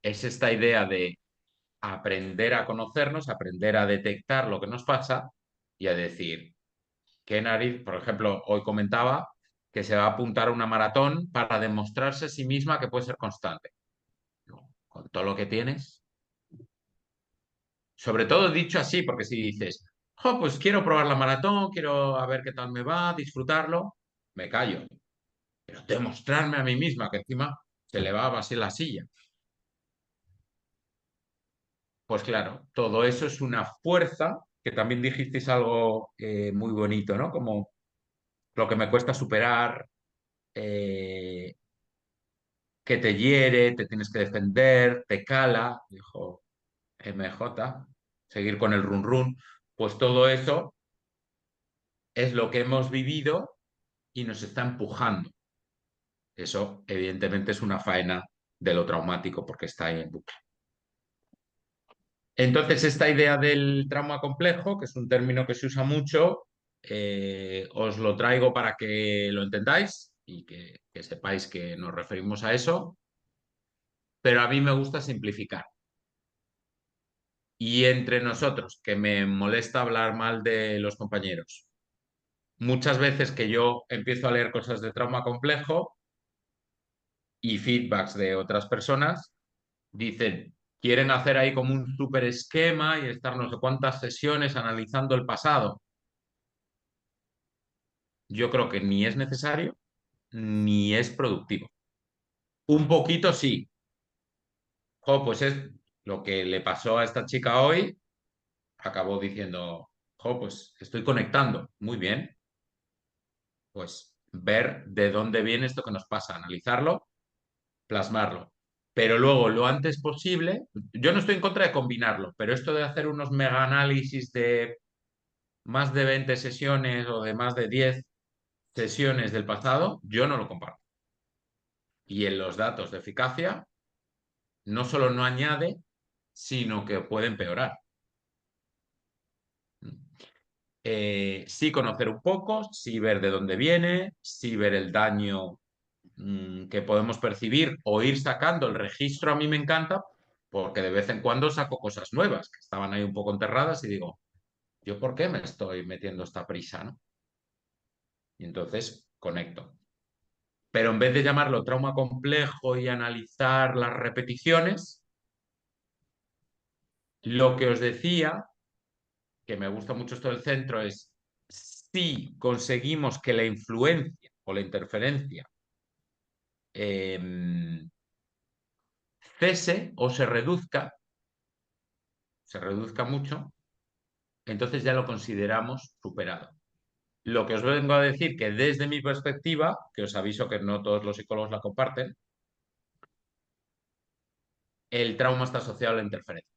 es esta idea de aprender a conocernos, aprender a detectar lo que nos pasa y a decir, ¿qué nariz? Por ejemplo, hoy comentaba que se va a apuntar a una maratón para demostrarse a sí misma que puede ser constante. Con todo lo que tienes. Sobre todo dicho así, porque si dices, jo, pues quiero probar la maratón, quiero a ver qué tal me va, disfrutarlo, me callo. Pero demostrarme a mí misma que encima se le va así la silla. Pues claro, todo eso es una fuerza, que también dijisteis algo muy bonito, ¿no? Como lo que me cuesta superar, eh, que te hiere, te tienes que defender, te cala, dijo MJ, seguir con el run run, pues todo eso es lo que hemos vivido y nos está empujando. Eso, evidentemente, es una faena de lo traumático porque está ahí en bucle. Entonces, esta idea del trauma complejo, que es un término que se usa mucho, os lo traigo para que lo entendáis y que sepáis que nos referimos a eso, pero a mí me gusta simplificar. Y entre nosotros, que me molesta hablar mal de los compañeros. Muchas veces que yo empiezo a leer cosas de trauma complejo y feedbacks de otras personas, dicen, quieren hacer ahí como un súper esquema y estar no sé cuántas sesiones analizando el pasado. Yo creo que ni es necesario ni es productivo. Un poquito sí. Jo, pues es lo que le pasó a esta chica hoy, acabó diciendo, jo, pues estoy conectando. Muy bien. Pues ver de dónde viene esto que nos pasa, analizarlo, plasmarlo. Pero luego, lo antes posible, yo no estoy en contra de combinarlo, pero esto de hacer unos mega análisis de más de 20 sesiones o de más de 10 sesiones del pasado, yo no lo comparto. Y en los datos de eficacia, no solo no añade, sino que puede empeorar. Sí conocer un poco, sí ver de dónde viene, sí ver el daño que podemos percibir o ir sacando. El registro a mí me encanta porque de vez en cuando saco cosas nuevas que estaban ahí un poco enterradas y digo, ¿yo por qué me estoy metiendo esta prisa, no? Y entonces conecto. Pero en vez de llamarlo trauma complejo y analizar las repeticiones, lo que os decía, que me gusta mucho esto del centro, es si conseguimos que la influencia o la interferencia cese o se reduzca mucho, entonces ya lo consideramos superado. Lo que os vengo a decir que desde mi perspectiva, que os aviso que no todos los psicólogos la comparten, el trauma está asociado a la interferencia,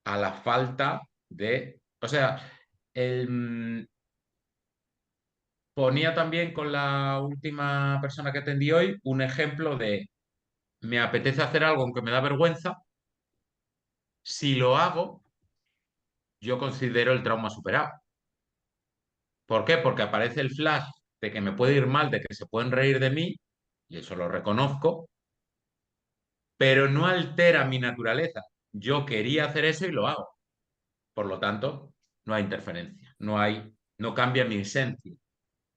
a la falta de... O sea, ponía también con la última persona que atendí hoy un ejemplo de me apetece hacer algo aunque me da vergüenza. Si lo hago, yo considero el trauma superado. ¿Por qué? Porque aparece el flash de que me puede ir mal, de que se pueden reír de mí, y eso lo reconozco, pero no altera mi naturaleza. Yo quería hacer eso y lo hago. Por lo tanto, no hay interferencia, no cambia mi esencia.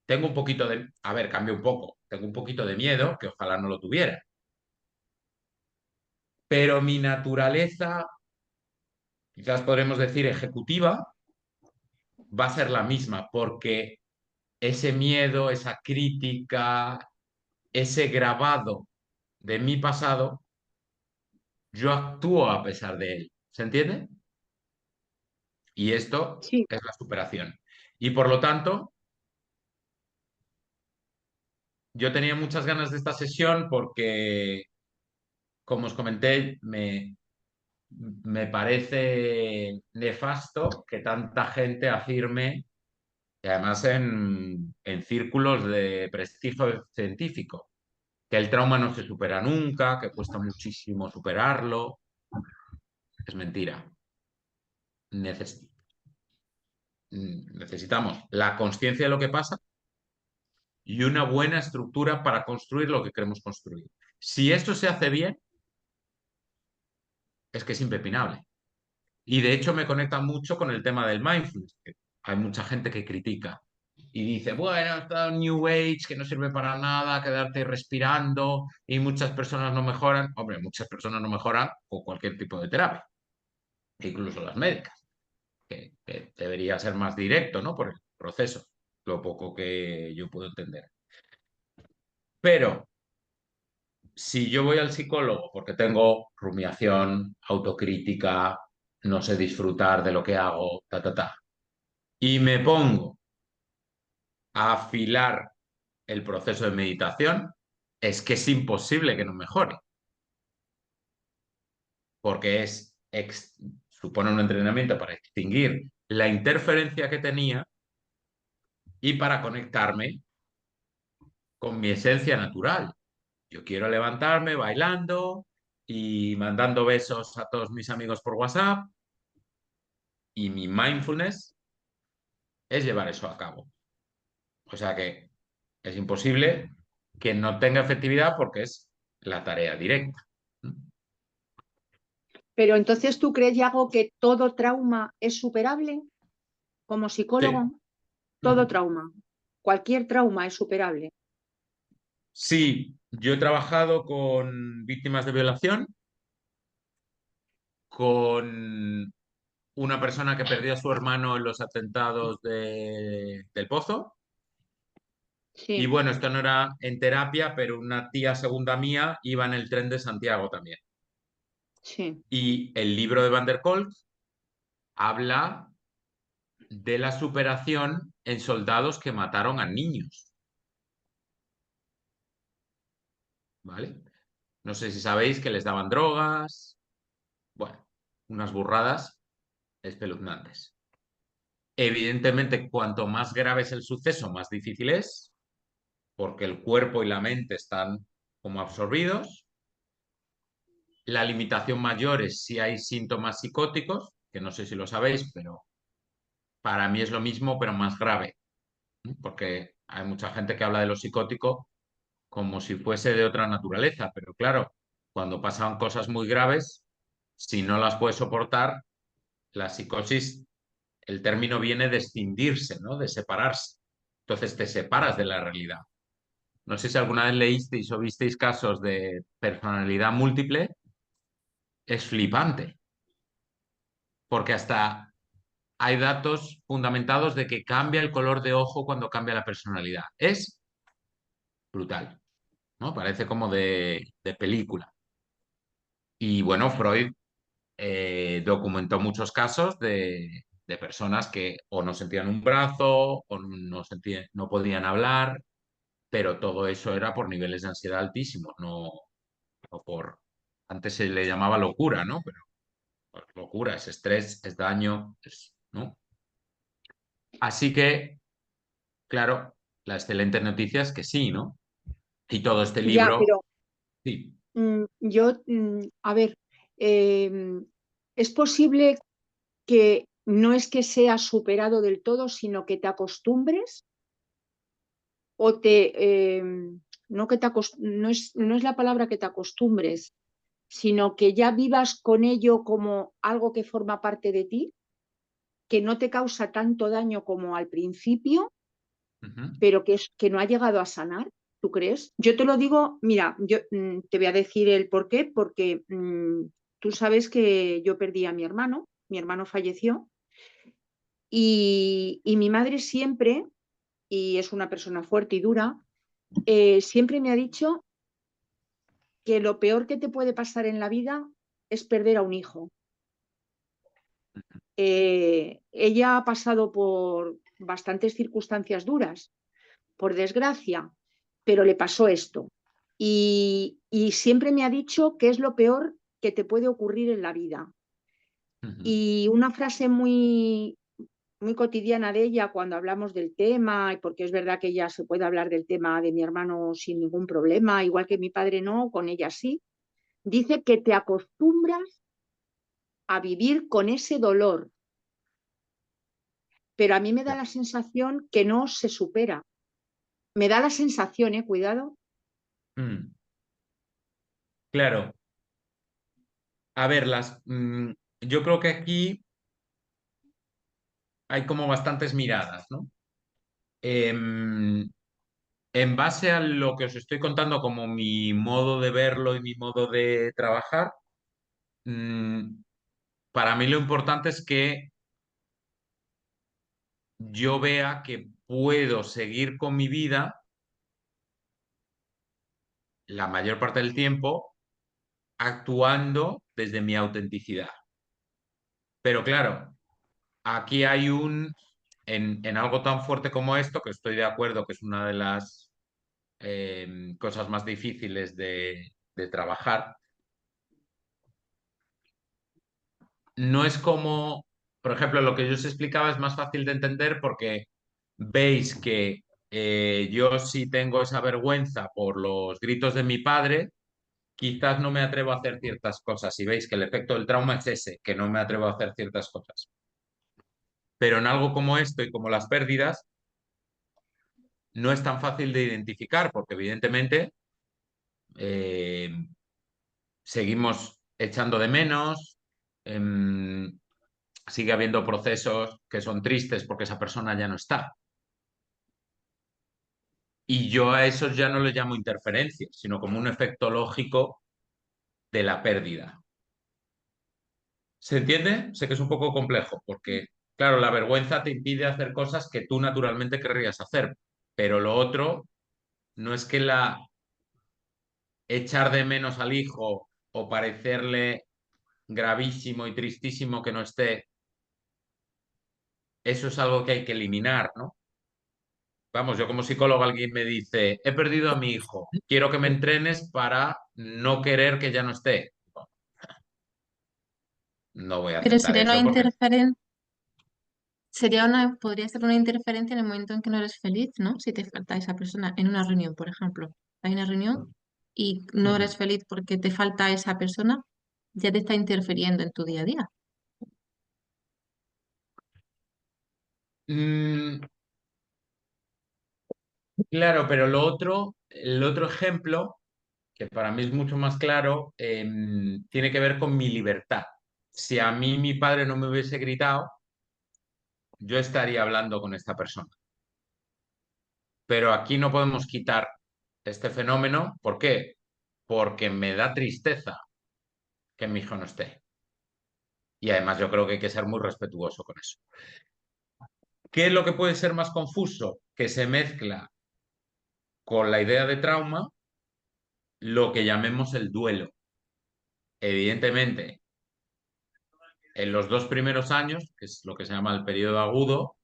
Tengo un poquito de, a ver, cambio un poco, tengo un poquito de miedo, que ojalá no lo tuviera, pero mi naturaleza, quizás podremos decir ejecutiva, va a ser la misma, porque ese miedo, esa crítica, ese grabado de mi pasado, yo actúo a pesar de él. ¿Se entiende? Y esto Sí, es la superación. Y por lo tanto, yo tenía muchas ganas de esta sesión porque, como os comenté, me parece nefasto que tanta gente afirme, y además en círculos de prestigio científico, que el trauma no se supera nunca, que cuesta muchísimo superarlo. Es mentira. Neces- Necesitamos la conciencia de lo que pasa y una buena estructura para construir lo que queremos construir. Si esto se hace bien, es que es impepinable. Y de hecho me conecta mucho con el tema del mindfulness, que hay mucha gente que critica y dice, bueno, está New Age, que no sirve para nada, quedarte respirando y muchas personas no mejoran. Hombre, muchas personas no mejoran con cualquier tipo de terapia, incluso las médicas, que debería ser más directo, ¿no? Por el proceso, lo poco que yo puedo entender. Pero si yo voy al psicólogo porque tengo rumiación, autocrítica, no sé disfrutar de lo que hago, y me pongo a afilar el proceso de meditación, es que es imposible que no mejore, porque supone un entrenamiento para extinguir la interferencia que tenía y para conectarme con mi esencia natural. Yo quiero levantarme bailando y mandando besos a todos mis amigos por WhatsApp, y mi mindfulness es llevar eso a cabo. O sea que es imposible que no tenga efectividad porque es la tarea directa. pero entonces ¿tú crees, Yago, que todo trauma es superable? Como Sí. psicólogo, todo trauma, cualquier trauma es superable. Sí, yo he trabajado con víctimas de violación, con una persona que perdió a su hermano en los atentados del Pozo. Y Sí, bueno, esto no era en terapia, pero una tía segunda mía iba en el tren de Santiago también. sí. Y el libro de Van der Kolk habla de la superación en soldados que mataron a niños. ¿Vale? No sé si sabéis que les daban drogas, bueno, unas burradas espeluznantes. Evidentemente, cuanto más grave es el suceso, más difícil es, porque el cuerpo y la mente están como absorbidos. La limitación mayor es si hay síntomas psicóticos, que no sé si lo sabéis, pero para mí es lo mismo, pero más grave, ¿no? Porque hay mucha gente que habla de lo psicótico como si fuese de otra naturaleza, pero claro, cuando pasan cosas muy graves, si no las puedes soportar, la psicosis, el término viene de escindirse, ¿no? De separarse. Entonces te separas de la realidad. No sé si alguna vez leísteis o visteis casos de personalidad múltiple, es flipante, porque hasta hay datos fundamentados de que cambia el color de ojo cuando cambia la personalidad. Es brutal, ¿no? Parece como de película. Y bueno, Freud documentó muchos casos de personas que o no sentían un brazo o no podían hablar, pero todo eso era por niveles de ansiedad altísimos, no por... Antes se le llamaba locura, ¿no? Pero pues, locura, es estrés, es daño, ¿no? Así que, claro, la excelente noticia es que sí, ¿no? Y todo este Ya, libro, pero sí. a ver, es posible que no es que seas superado del todo, sino que te acostumbres o no que no es la palabra que te acostumbres, sino que ya vivas con ello como algo que forma parte de ti, que no te causa tanto daño como al principio, Ujú, pero que no ha llegado a sanar. ¿Tú crees? Yo te lo digo, mira, yo te voy a decir el por qué, porque tú sabes que yo perdí a mi hermano falleció y mi madre siempre, y es una persona fuerte y dura, siempre me ha dicho que lo peor que te puede pasar en la vida es perder a un hijo. Ella ha pasado por bastantes circunstancias duras, por desgracia, pero le pasó esto. Y siempre me ha dicho que es lo peor que te puede ocurrir en la vida. ujú. Y una frase muy, muy cotidiana de ella cuando hablamos del tema, y porque es verdad que ella se puede hablar del tema de mi hermano sin ningún problema, igual que mi padre no, con ella sí, dice que te acostumbras a vivir con ese dolor, pero a mí me da Ya. la sensación que no se supera. Me da la sensación, cuidado. Mm, claro. A ver, yo creo que aquí hay como bastantes miradas, ¿no? Em, en base a lo que os estoy contando como mi modo de verlo y mi modo de trabajar, mm, para mí lo importante es que yo vea que puedo seguir con mi vida la mayor parte del tiempo actuando desde mi autenticidad. Pero claro, aquí hay en algo tan fuerte como esto, que estoy de acuerdo que es una de las cosas más difíciles de trabajar, no es como, por ejemplo, lo que yo os explicaba es más fácil de entender porque veis que yo sí tengo esa vergüenza por los gritos de mi padre, quizás no me atrevo a hacer ciertas cosas. Y veis que el efecto del trauma es ese, que no me atrevo a hacer ciertas cosas. Pero en algo como esto y como las pérdidas, no es tan fácil de identificar porque evidentemente eh, seguimos echando de menos, em, sigue habiendo procesos que son tristes porque esa persona ya no está. Y yo a esos ya no les llamo interferencias, sino como un efecto lógico de la pérdida. ¿Se entiende? Sé que es un poco complejo, porque, claro, la vergüenza te impide hacer cosas que tú naturalmente querrías hacer, pero lo otro no es que la echar de menos al hijo o parecerle gravísimo y tristísimo que no esté, eso es algo que hay que eliminar, ¿no? Vamos, yo como psicólogo alguien me dice, he perdido a mi hijo, quiero que me entrenes para no querer que ya no esté. No voy a Pero aceptar eso porque... podría ser una interferencia en el momento en que no eres feliz, ¿no? Si te falta esa persona en una reunión, por ejemplo. Hay una reunión y no Ujú. eres feliz porque te falta esa persona, ya te está interfiriendo en tu día a día. Mm, claro, pero el otro ejemplo, que para mí es mucho más claro, tiene que ver con mi libertad. Si a mí mi padre no me hubiese gritado, yo estaría hablando con esta persona. Pero aquí no podemos quitar este fenómeno. ¿Por qué? Porque me da tristeza que mi hijo no esté. Y además yo creo que hay que ser muy respetuoso con eso. ¿Qué es lo que puede ser más confuso? Que se mezcla con la idea de trauma lo que llamemos el duelo. Evidentemente, En los 2 primeros años, que es lo que se llama el periodo agudo,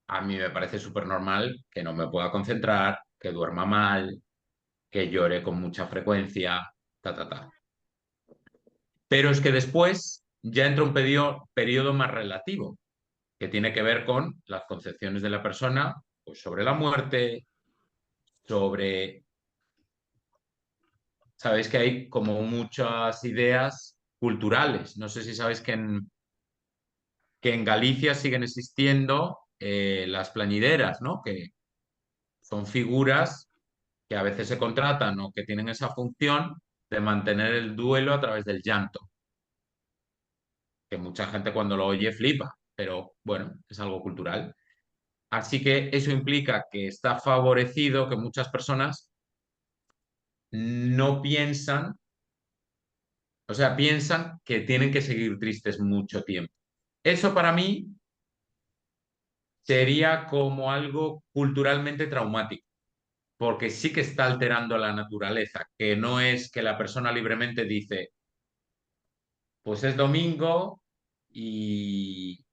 a mí me parece súper normal que no me pueda concentrar, que duerma mal, que llore con mucha frecuencia, ta, ta, ta. Pero es que después ya entra un periodo más relativo, que tiene que ver con las concepciones de la persona, pues sobre la muerte, sobre... Sabéis que hay como muchas ideas culturales. No sé si sabéis que en Galicia siguen existiendo las plañideras, ¿no? Que son figuras que a veces se contratan o que tienen esa función de mantener el duelo a través del llanto, que mucha gente cuando lo oye flipa, pero bueno, es algo cultural. Así que eso implica que está favorecido que muchas personas no piensan, o sea, piensan que tienen que seguir tristes mucho tiempo. Eso para mí sería como algo culturalmente traumático, porque sí que está alterando la naturaleza, que no es que la persona libremente dice, pues es domingo y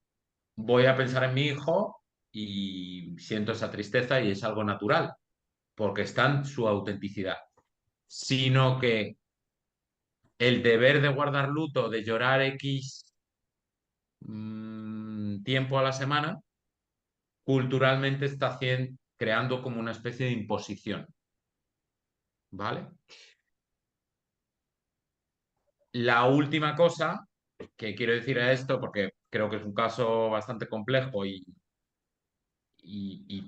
voy a pensar en mi hijo y siento esa tristeza y es algo natural, porque está en su autenticidad, sino que el deber de guardar luto, de llorar X tiempo a la semana, culturalmente está creando como una especie de imposición, ¿vale? La última cosa que quiero decir a esto, porque creo que es un caso bastante complejo y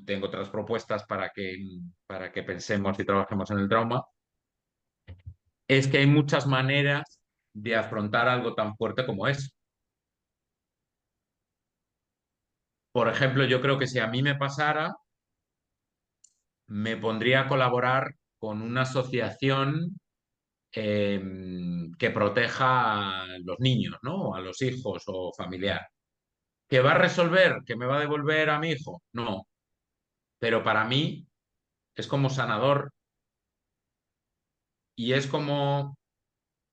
tengo otras propuestas para que pensemos y trabajemos en el trauma, es que hay muchas maneras de afrontar algo tan fuerte como eso. Por ejemplo, yo creo que si a mí me pasara, me pondría a colaborar con una asociación eh, que proteja a los niños, ¿no? A los hijos o familiar. ¿Que va a resolver? ¿Que me va a devolver a mi hijo? No. Pero para mí es como sanador y es como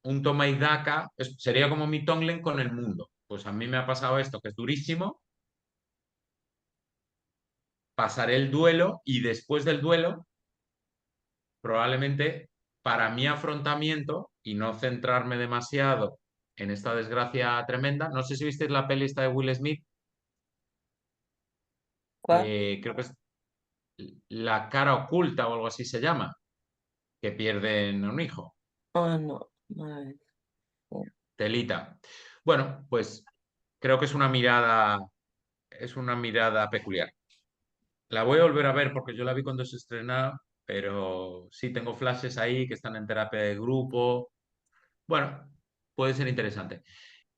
un toma y daca, sería como mi Tonglen con el mundo. Pues a mí me ha pasado esto, que es durísimo, pasaré el duelo y después del duelo, probablemente para mi afrontamiento y no centrarme demasiado en esta desgracia tremenda, no sé si visteis la peli esta de Will Smith, ¿Cuál? creo que es La cara oculta o algo así se llama, que pierden un hijo, Ah, no, no, telita. Bueno, pues creo que es una mirada peculiar. La voy a volver a ver porque yo la vi cuando se estrenó, pero sí tengo flashes ahí que están en terapia de grupo. Bueno, puede ser interesante.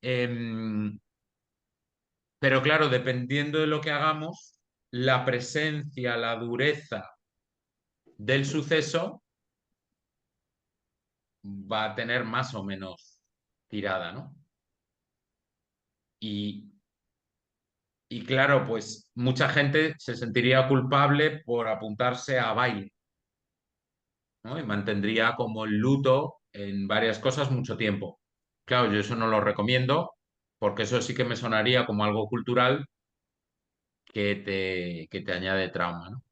Em, pero claro, dependiendo de lo que hagamos, la presencia, la dureza del suceso va a tener más o menos tirada, ¿no? Y, y claro, pues mucha gente se sentiría culpable por apuntarse a baile, ¿no? Y mantendría como el luto en varias cosas mucho tiempo. Claro, yo eso no lo recomiendo porque eso sí que me sonaría como algo cultural que te añade trauma, ¿no?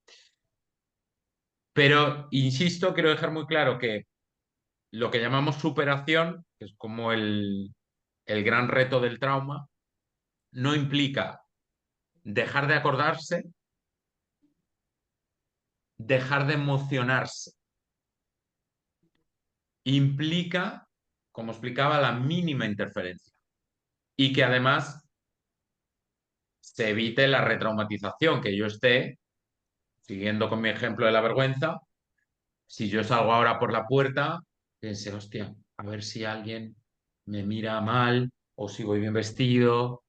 Pero, insisto, quiero dejar muy claro que lo que llamamos superación, que es como el gran reto del trauma, no implica dejar de acordarse, dejar de emocionarse. Implica, como explicaba, la mínima interferencia y que además se evite la retraumatización, que yo esté, siguiendo con mi ejemplo de la vergüenza, si yo salgo ahora por la puerta, piense, hostia, a ver si alguien me mira mal o si voy bien vestido,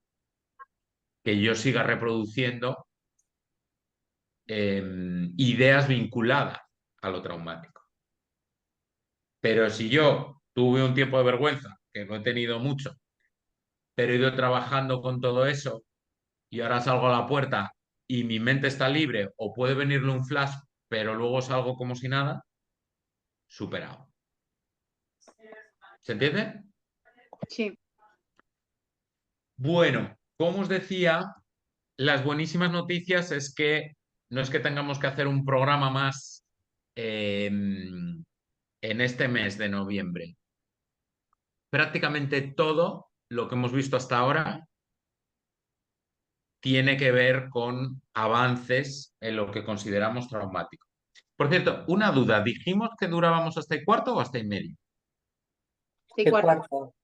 que yo siga reproduciendo ideas vinculadas a lo traumático. Pero si yo tuve un tiempo de vergüenza, que no he tenido mucho, pero he ido trabajando con todo eso y ahora salgo a la puerta y mi mente está libre o puede venirle un flash, pero luego salgo como si nada, superado. ¿Se entiende? Sí, Bueno, como os decía, las buenísimas noticias es que no es que tengamos que hacer un programa más en este mes de noviembre. Prácticamente todo lo que hemos visto hasta ahora tiene que ver con avances en lo que consideramos traumático. Por cierto, una duda, ¿dijimos que durábamos hasta el cuarto o hasta el medio? Sí, ¿Qué cuarto. cuarto?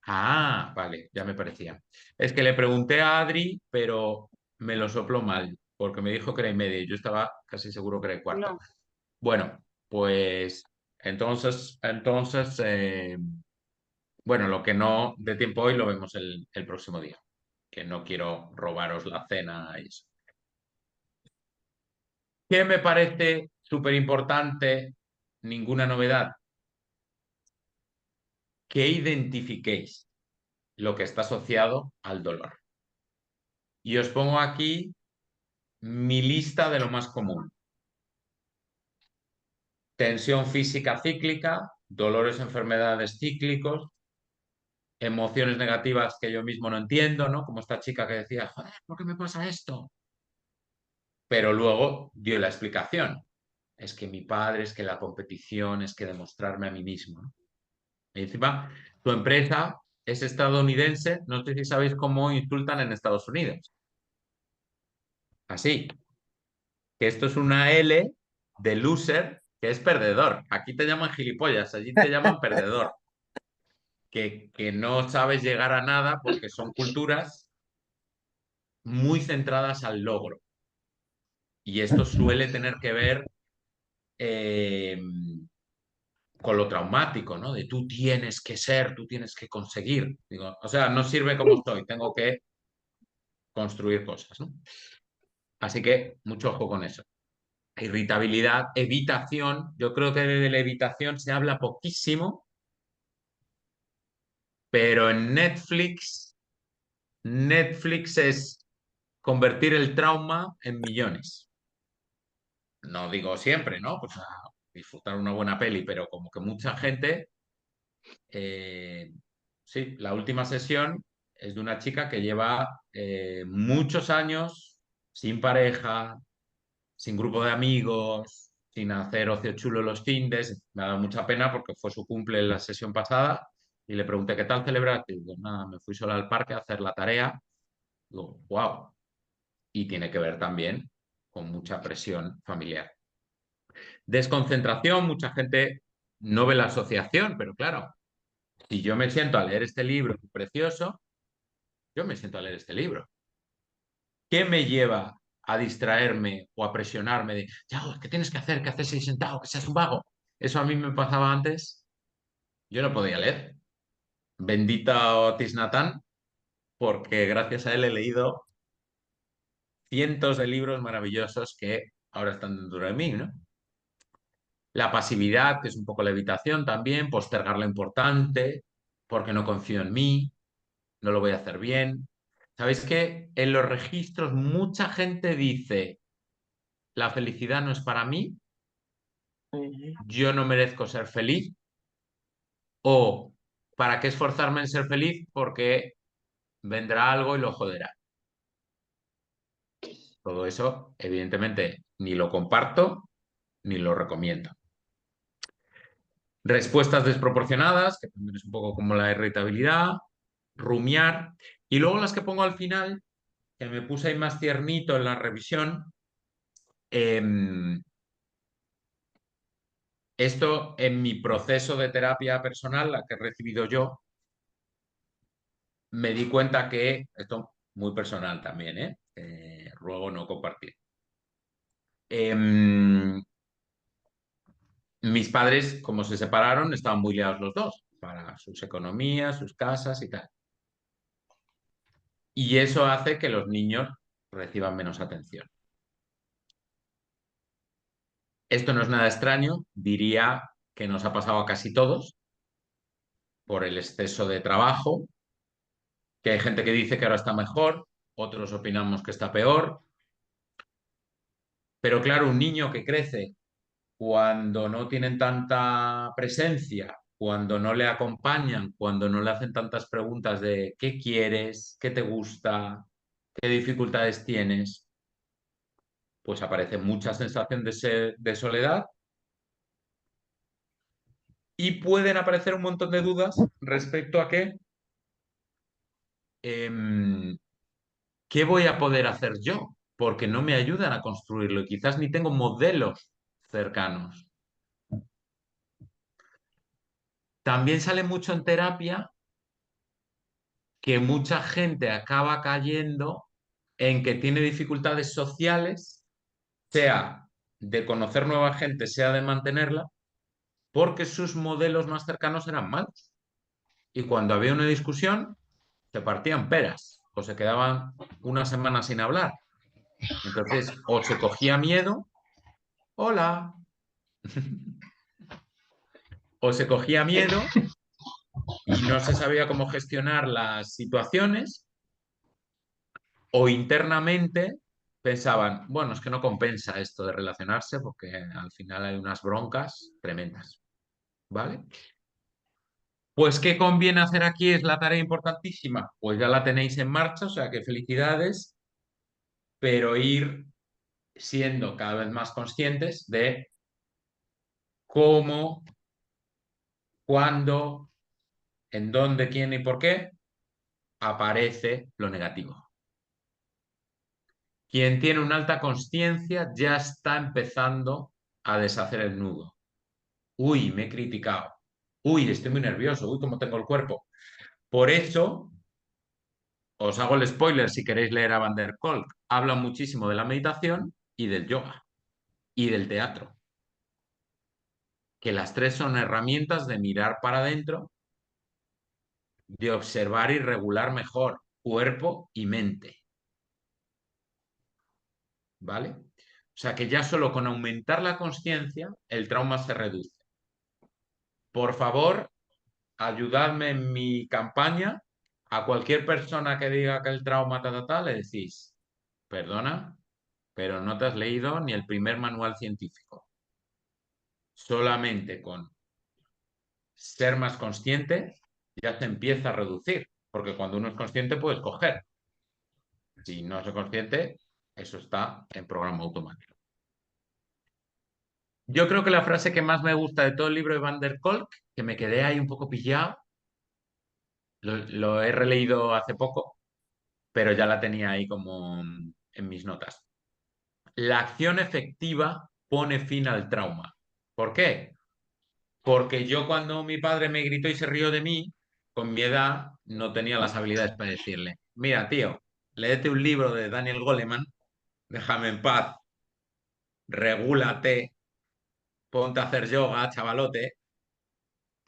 Ah, vale, ya me parecía. Es que le pregunté a Adri, pero me lo sopló mal, porque me dijo que era y media y yo estaba casi seguro que era el cuarto. No, Bueno, pues bueno, lo que no de tiempo hoy lo vemos el próximo día, que no quiero robaros la cena y eso. ¿Qué me parece súper importante? Ninguna novedad. Que identifiquéis lo que está asociado al dolor. Y os pongo aquí mi lista de lo más común. Tensión física cíclica, dolores, enfermedades cíclicos, emociones negativas que yo mismo no entiendo, ¿no? Como esta chica que decía, joder, ¿por qué me pasa esto? Pero luego dio la explicación. Es que mi padre, es que la competición, es que demostrarme a mí mismo, ¿no? Y encima, tu empresa es estadounidense, no sé si sabéis cómo insultan en Estados Unidos. Así, que esto es una L de loser, que es perdedor. Aquí te llaman gilipollas, allí te llaman perdedor. Que no sabes llegar a nada porque son culturas muy centradas al logro. Y esto suele tener que ver eh, con lo traumático, ¿no? De tú tienes que ser, tú tienes que conseguir. Digo, o sea, no sirve como estoy, tengo que construir cosas, ¿no? Así que mucho ojo con eso. Irritabilidad, evitación. Yo creo que de la evitación se habla poquísimo, pero en Netflix es convertir el trauma en millones. No digo siempre, ¿no? Pues a disfrutar una buena peli, pero como que mucha gente, sí, la última sesión es de una chica que lleva muchos años sin pareja, sin grupo de amigos, sin hacer ocio chulo los findes. Me ha dado mucha pena porque fue su cumple en la sesión pasada y le pregunté, ¿qué tal celebraste? Y digo, nada, me fui sola al parque a hacer la tarea. Digo, wow. Y tiene que ver también con mucha presión familiar. Desconcentración, mucha gente no ve la asociación, pero claro, si yo me siento a leer este libro precioso, yo me siento a leer este libro. ¿Qué me lleva a distraerme o a presionarme de, ya, ¿qué tienes que hacer? ¿Qué haces ahí sentado? ¿Que seas un vago? Eso a mí me pasaba antes. Yo no podía leer. Bendita Thich Nhat Hanh, porque gracias a él he leído cientos de libros maravillosos que ahora están dentro de mí, ¿no? La pasividad, que es un poco la evitación también, postergar lo importante, porque no confío en mí, no lo voy a hacer bien. ¿Sabéis que en los registros mucha gente dice, la felicidad no es para mí, Ujú. yo no merezco ser feliz? ¿O para qué esforzarme en ser feliz? Porque vendrá algo y lo joderá. Todo eso, evidentemente, ni lo comparto ni lo recomiendo. Respuestas desproporcionadas, que también es un poco como la irritabilidad, rumiar, y luego las que pongo al final, que me puse ahí más tiernito en la revisión. Esto en mi proceso de terapia personal, la que he recibido yo, me di cuenta que, esto muy personal también, ruego no compartir. Mis padres, como se separaron, estaban muy liados los dos, para sus economías, sus casas y tal. Y eso hace que los niños reciban menos atención. Esto no es nada extraño, diría que nos ha pasado a casi todos por el exceso de trabajo, que hay gente que dice que ahora está mejor, otros opinamos que está peor, pero claro, un niño que crece cuando no tienen tanta presencia cuando no le acompañan, cuando no le hacen tantas preguntas de qué quieres, qué te gusta, qué dificultades tienes, pues aparece mucha sensación de soledad y pueden aparecer un montón de dudas respecto a em, qué voy a poder hacer yo, porque no me ayudan a construirlo y quizás ni tengo modelos cercanos. También sale mucho en terapia que mucha gente acaba cayendo en que tiene dificultades sociales, sea de conocer nueva gente, sea de mantenerla, porque sus modelos más cercanos eran malos. Y cuando había una discusión, se partían peras o se quedaban una semana sin hablar. Entonces, o se cogía miedo, hola, o se cogía miedo y no se sabía cómo gestionar las situaciones, o internamente pensaban, bueno, es que no compensa esto de relacionarse porque al final hay unas broncas tremendas, ¿vale? Pues, ¿qué conviene hacer aquí? Es la tarea importantísima. Pues ya la tenéis en marcha, o sea que felicidades, pero ir siendo cada vez más conscientes de cómo, cuándo, en dónde, quién y por qué aparece lo negativo. Quien tiene una alta consciencia ya está empezando a deshacer el nudo. Uy, me he criticado. Uy, estoy muy nervioso. Uy, cómo tengo el cuerpo. Por eso, os hago el spoiler si queréis leer a Van der Kolk. Habla muchísimo de la meditación y del yoga y del teatro. Que las tres son herramientas de mirar para adentro, de observar y regular mejor cuerpo y mente. ¿Vale? O sea que ya solo con aumentar la consciencia, el trauma se reduce. Por favor, ayudadme en mi campaña. A cualquier persona que diga que el trauma le decís, perdona, pero no te has leído ni el primer manual científico. Solamente con ser más consciente ya se empieza a reducir, porque cuando uno es consciente puede escoger. Si no es consciente, eso está en programa automático. Yo creo que la frase que más me gusta de todo el libro de Van der Kolk, que me quedé ahí un poco pillado, lo he releído hace poco, pero ya la tenía ahí como en mis notas. La acción efectiva pone fin al trauma. ¿Por qué? Porque yo cuando mi padre me gritó y se rió de mí, con mi edad no tenía las habilidades para decirle, mira, tío, léete un libro de Daniel Goleman, déjame en paz, regúlate, ponte a hacer yoga, chavalote.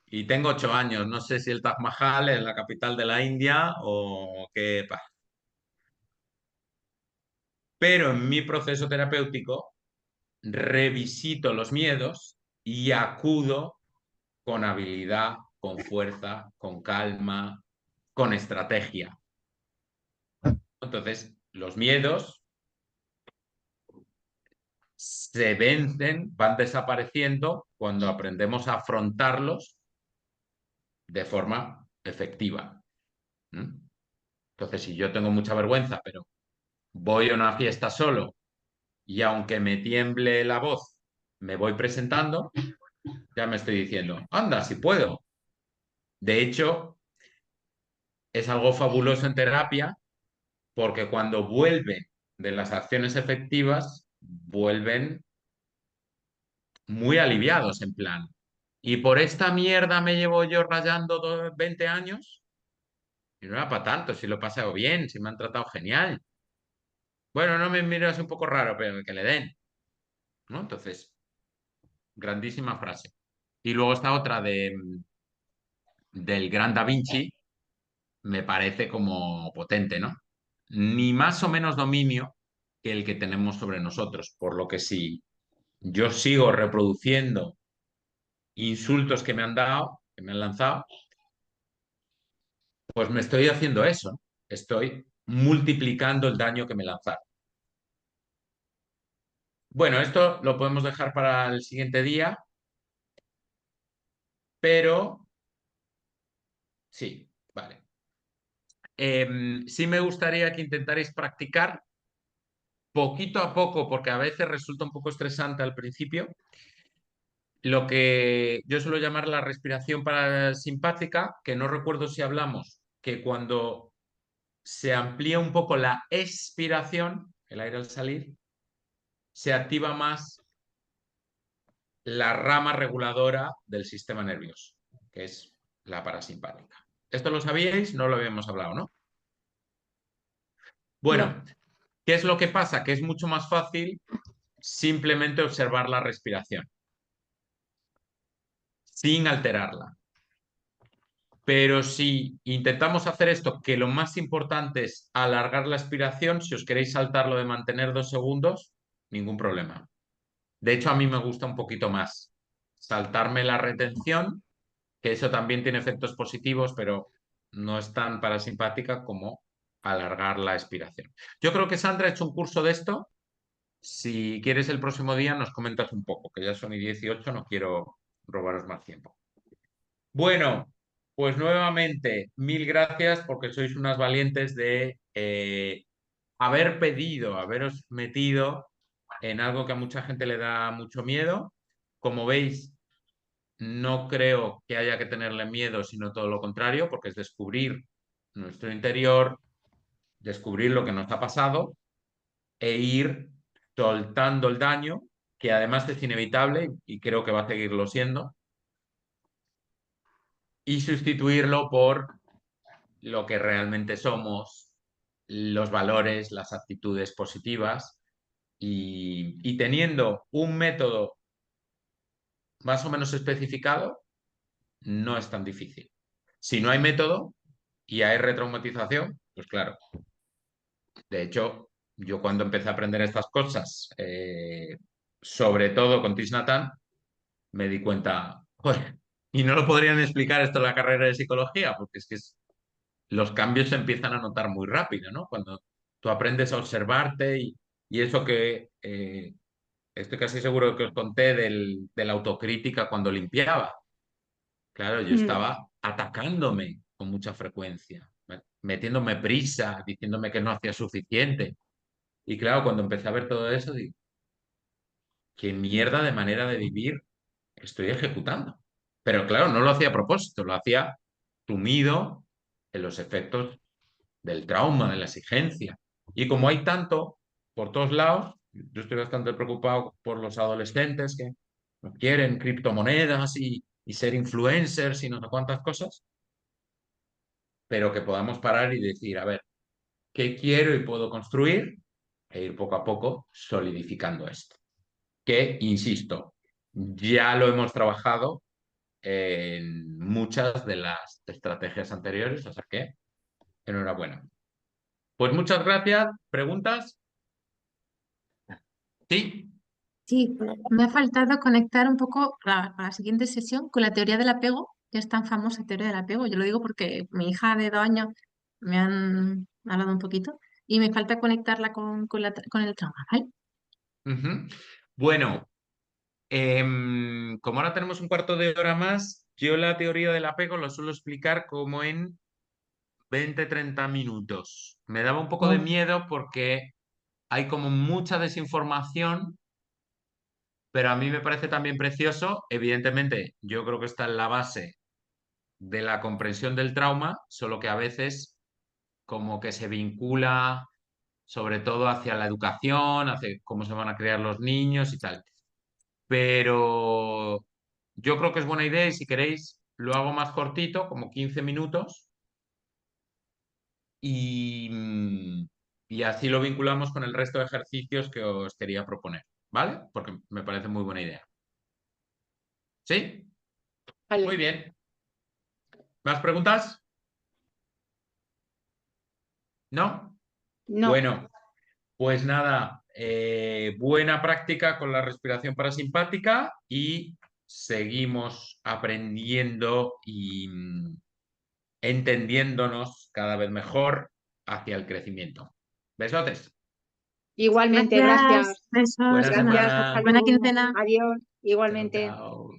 Y tengo 8 años, no sé si el Taj Mahal es la capital de la India o qué pasa. Pero en mi proceso terapéutico revisito los miedos y acudo con habilidad, con fuerza, con calma, con estrategia. Entonces, los miedos se vencen, van desapareciendo cuando aprendemos a afrontarlos de forma efectiva. Entonces, si yo tengo mucha vergüenza, pero voy a una fiesta solo y aunque me tiemble la voz, me voy presentando, ya me estoy diciendo, anda, si puedo. De hecho, es algo fabuloso en terapia porque cuando vuelven de las acciones efectivas, vuelven muy aliviados en plan. ¿Y por esta mierda me llevo yo rayando 20 años? Y no era para tanto, si lo he pasado bien, si me han tratado genial. Bueno, no me miras un poco raro, pero que le den, ¿no? Entonces, grandísima frase. Y luego está otra del gran Da Vinci, me parece como potente, ¿no? Ni más o menos dominio que el que tenemos sobre nosotros, por lo que si yo sigo reproduciendo insultos que me han dado, que me han lanzado, pues me estoy haciendo eso, estoy multiplicando el daño que me lanzaron. Bueno, esto lo podemos dejar para el siguiente día. pero sí, vale. Sí me gustaría que intentarais practicar poquito a poco, porque a veces resulta un poco estresante al principio, lo que yo suelo llamar la respiración parasimpática, que no recuerdo si hablamos que cuando se amplía un poco la expiración, el aire al salir, se activa más la rama reguladora del sistema nervioso, que es la parasimpática. ¿Esto lo sabíais? No lo habíamos hablado, ¿no? No. Bueno, ¿qué es lo que pasa? Que es mucho más fácil simplemente observar la respiración, sin alterarla. Pero si intentamos hacer esto, que lo más importante es alargar la expiración, si os queréis saltarlo de mantener 2 segundos, ningún problema. De hecho, a mí me gusta un poquito más saltarme la retención, que eso también tiene efectos positivos, pero no es tan parasimpática como alargar la expiración. Yo creo que Sandra ha hecho un curso de esto. Si quieres el próximo día nos comentas un poco, que ya son y 18, no quiero robaros más tiempo. Bueno, pues nuevamente, mil gracias porque sois unas valientes de haber pedido, haberos metido en algo que a mucha gente le da mucho miedo. Como veis, no creo que haya que tenerle miedo, sino todo lo contrario, porque es descubrir nuestro interior, descubrir lo que nos ha pasado e ir soltando el daño, que además es inevitable y creo que va a seguirlo siendo, y sustituirlo por lo que realmente somos, los valores, las actitudes positivas y teniendo un método más o menos especificado, no es tan difícil. Si no hay método y hay retraumatización, pues claro. De hecho, yo cuando empecé a aprender estas cosas, sobre todo con Thich Nhat Hanh, me di cuenta, joder, y no lo podrían explicar esto en la carrera de psicología, porque es que los cambios se empiezan a notar muy rápido, ¿no? Cuando tú aprendes a observarte y eso que estoy casi seguro que os conté de la autocrítica cuando limpiaba. Claro, yo Mm. estaba atacándome con mucha frecuencia, metiéndome prisa, diciéndome que no hacía suficiente. Y claro, cuando empecé a ver todo eso, digo, ¿qué mierda de manera de vivir estoy ejecutando? Pero claro, no lo hacía a propósito, lo hacía sumido en los efectos del trauma, de la exigencia. Y como hay tanto por todos lados, yo estoy bastante preocupado por los adolescentes que no quieren criptomonedas y ser influencers y no sé cuántas cosas, pero que podamos parar y decir, a ver, ¿qué quiero y puedo construir? E ir poco a poco solidificando esto. Que, insisto, ya lo hemos trabajado en muchas de las estrategias anteriores, o sea que enhorabuena. Pues muchas gracias. ¿Preguntas? Sí. Sí, me ha faltado conectar un poco para la siguiente sesión con la teoría del apego, que es tan famosa teoría del apego. Yo lo digo porque mi hija de 2 años me han hablado un poquito y me falta conectarla con el trauma, ¿vale? Ujú. Bueno, como ahora tenemos un cuarto de hora más, yo la teoría del apego lo suelo explicar como en 20-30 minutos. Me daba un poco de Oh, miedo porque hay como mucha desinformación, pero a mí me parece también precioso. Evidentemente, yo creo que está en la base de la comprensión del trauma, solo que a veces como que se vincula sobre todo hacia la educación, hacia cómo se van a crear los niños y tal. Pero yo creo que es buena idea y si queréis lo hago más cortito, como 15 minutos, y, y así lo vinculamos con el resto de ejercicios que os quería proponer, ¿vale? Porque me parece muy buena idea. ¿Sí? Vale. Muy bien. ¿Más preguntas? ¿No? No. Bueno, pues nada, buena práctica con la respiración parasimpática y seguimos aprendiendo y entendiéndonos cada vez mejor hacia el crecimiento. Besotes. Igualmente, gracias, gracias. besos, Buena Gracias, semana. hasta buena luego. quincena. Adiós, Chao, igualmente. chao.